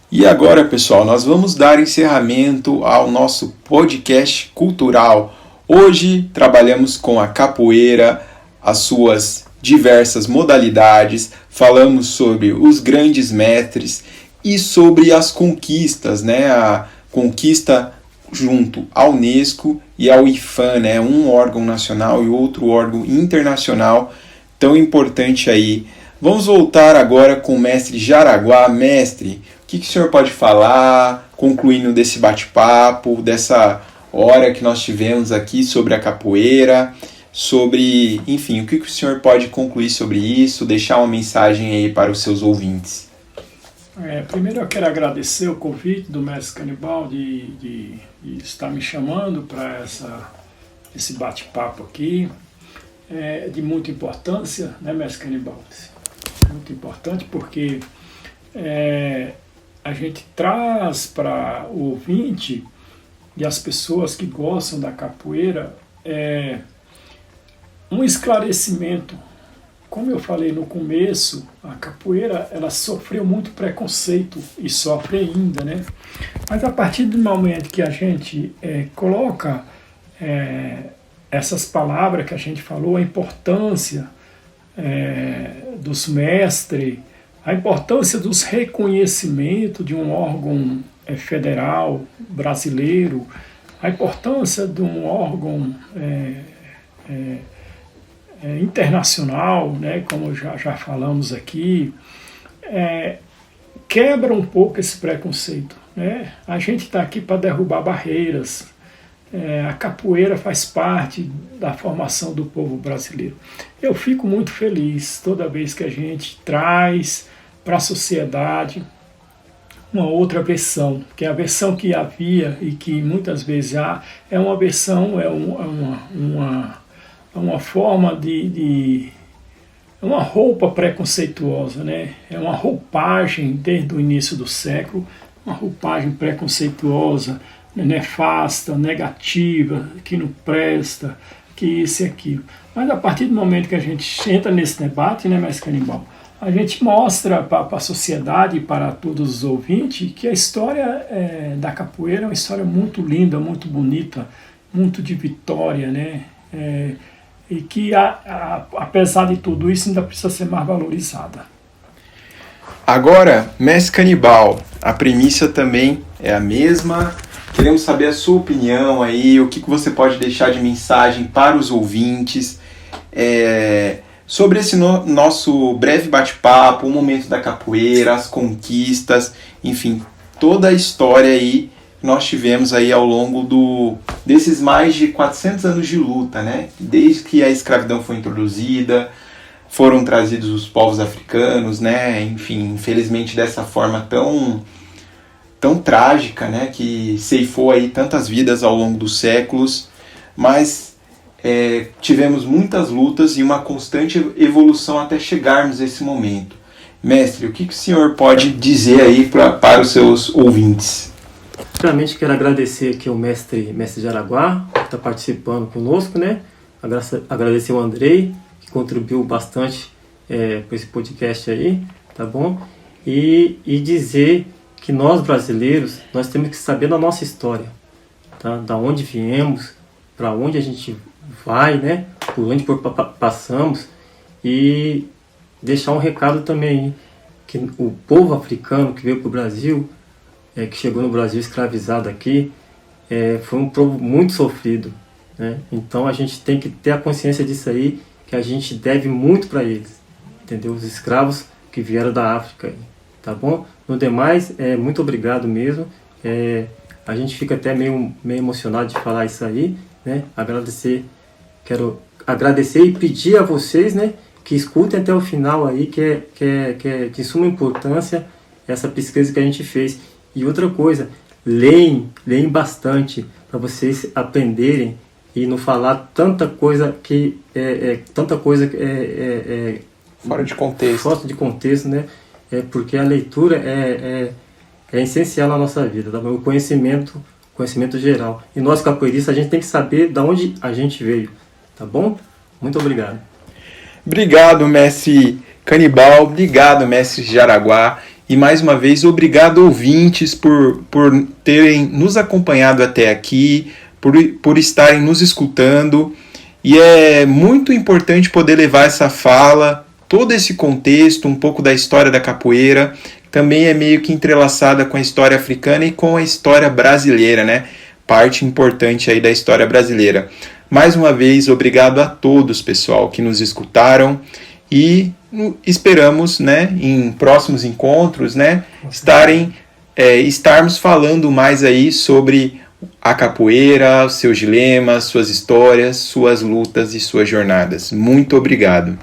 E agora, pessoal, nós vamos dar encerramento ao nosso podcast cultural. Hoje trabalhamos com a capoeira, as suas diversas modalidades, falamos sobre os grandes mestres e sobre as conquistas, né? A conquista junto à Unesco e ao IPHAN, né? Um órgão nacional e outro órgão internacional tão importante aí. Vamos voltar agora com o mestre Jaraguá. Mestre, o que o senhor pode falar, concluindo desse bate-papo, dessa hora que nós tivemos aqui sobre a capoeira, sobre, enfim, o que o senhor pode concluir sobre isso, deixar uma mensagem aí para os seus ouvintes? Primeiro eu quero agradecer o convite do mestre Canibal de estar me chamando para esse bate-papo aqui, de muita importância, né, mestre Canibal? Muito importante porque a gente traz para o ouvinte e as pessoas que gostam da capoeira um esclarecimento. Como eu falei no começo, a capoeira ela sofreu muito preconceito e sofre ainda, né? Mas a partir do momento que a gente coloca essas palavras que a gente falou, a importância dos mestres, a importância dos reconhecimentos de um órgão federal brasileiro, a importância de um órgão internacional, né, como já falamos aqui, quebra um pouco esse preconceito, né? A gente está aqui para derrubar barreiras. A capoeira faz parte da formação do povo brasileiro. Eu fico muito feliz toda vez que a gente traz para a sociedade uma outra versão, que é a versão que havia e que muitas vezes há, é uma versão, uma forma de é uma roupa preconceituosa, né? É uma roupagem desde o início do século, uma roupagem preconceituosa, nefasta, negativa, que não presta, que isso e aquilo. Mas a partir do momento que a gente entra nesse debate, né, Mestre Canibal, a gente mostra para a sociedade e para todos os ouvintes que a história da capoeira é uma história muito linda, muito bonita, muito de vitória, né? E que, apesar de tudo isso, ainda precisa ser mais valorizada. Agora, Mestre Canibal, a premissa também é a mesma. Queremos saber a sua opinião aí, o que você pode deixar de mensagem para os ouvintes sobre esse nosso breve bate-papo, o momento da capoeira, as conquistas, enfim, toda a história aí que nós tivemos aí ao longo desses mais de 400 anos de luta, né? Desde que a escravidão foi introduzida, foram trazidos os povos africanos, né? Enfim, infelizmente dessa forma tão trágica, né, que ceifou aí tantas vidas ao longo dos séculos, mas tivemos muitas lutas e uma constante evolução até chegarmos a esse momento. Mestre, o que o senhor pode dizer aí para os seus ouvintes? Primeiramente, quero agradecer aqui ao mestre Jaraguá, que está participando conosco, né? Agradecer ao Andrei, que contribuiu bastante para esse podcast aí, tá bom? E dizer que nós brasileiros, nós temos que saber da nossa história, tá? Da onde viemos, para onde a gente vai, né? Por onde passamos, e deixar um recado também, que o povo africano que veio para o Brasil, que chegou no Brasil escravizado aqui, foi um povo muito sofrido, né? Então a gente tem que ter a consciência disso aí, que a gente deve muito para eles, entendeu? Os escravos que vieram da África, tá bom? No demais, muito obrigado mesmo. A gente fica até meio emocionado de falar isso aí, né? Quero agradecer e pedir a vocês, né, que escutem até o final aí, que é de suma importância essa pesquisa que a gente fez. E outra coisa, leem bastante para vocês aprenderem e não falar tanta coisa que fora de contexto. Fora de contexto, né? Porque a leitura é essencial na nossa vida, tá? O conhecimento geral. E nós capoeiristas, a gente tem que saber de onde a gente veio, tá bom? Muito obrigado. Obrigado, mestre Canibal, obrigado, mestre Jaraguá, e mais uma vez, obrigado, ouvintes, por terem nos acompanhado até aqui, por estarem nos escutando, e é muito importante poder levar essa fala, todo esse contexto, um pouco da história da capoeira, também é meio que entrelaçada com a história africana e com a história brasileira, né? Parte importante aí da história brasileira. Mais uma vez, obrigado a todos, pessoal, que nos escutaram, e esperamos, né, em próximos encontros, né, estarmos falando mais aí sobre a capoeira, seus dilemas, suas histórias, suas lutas e suas jornadas. Muito obrigado.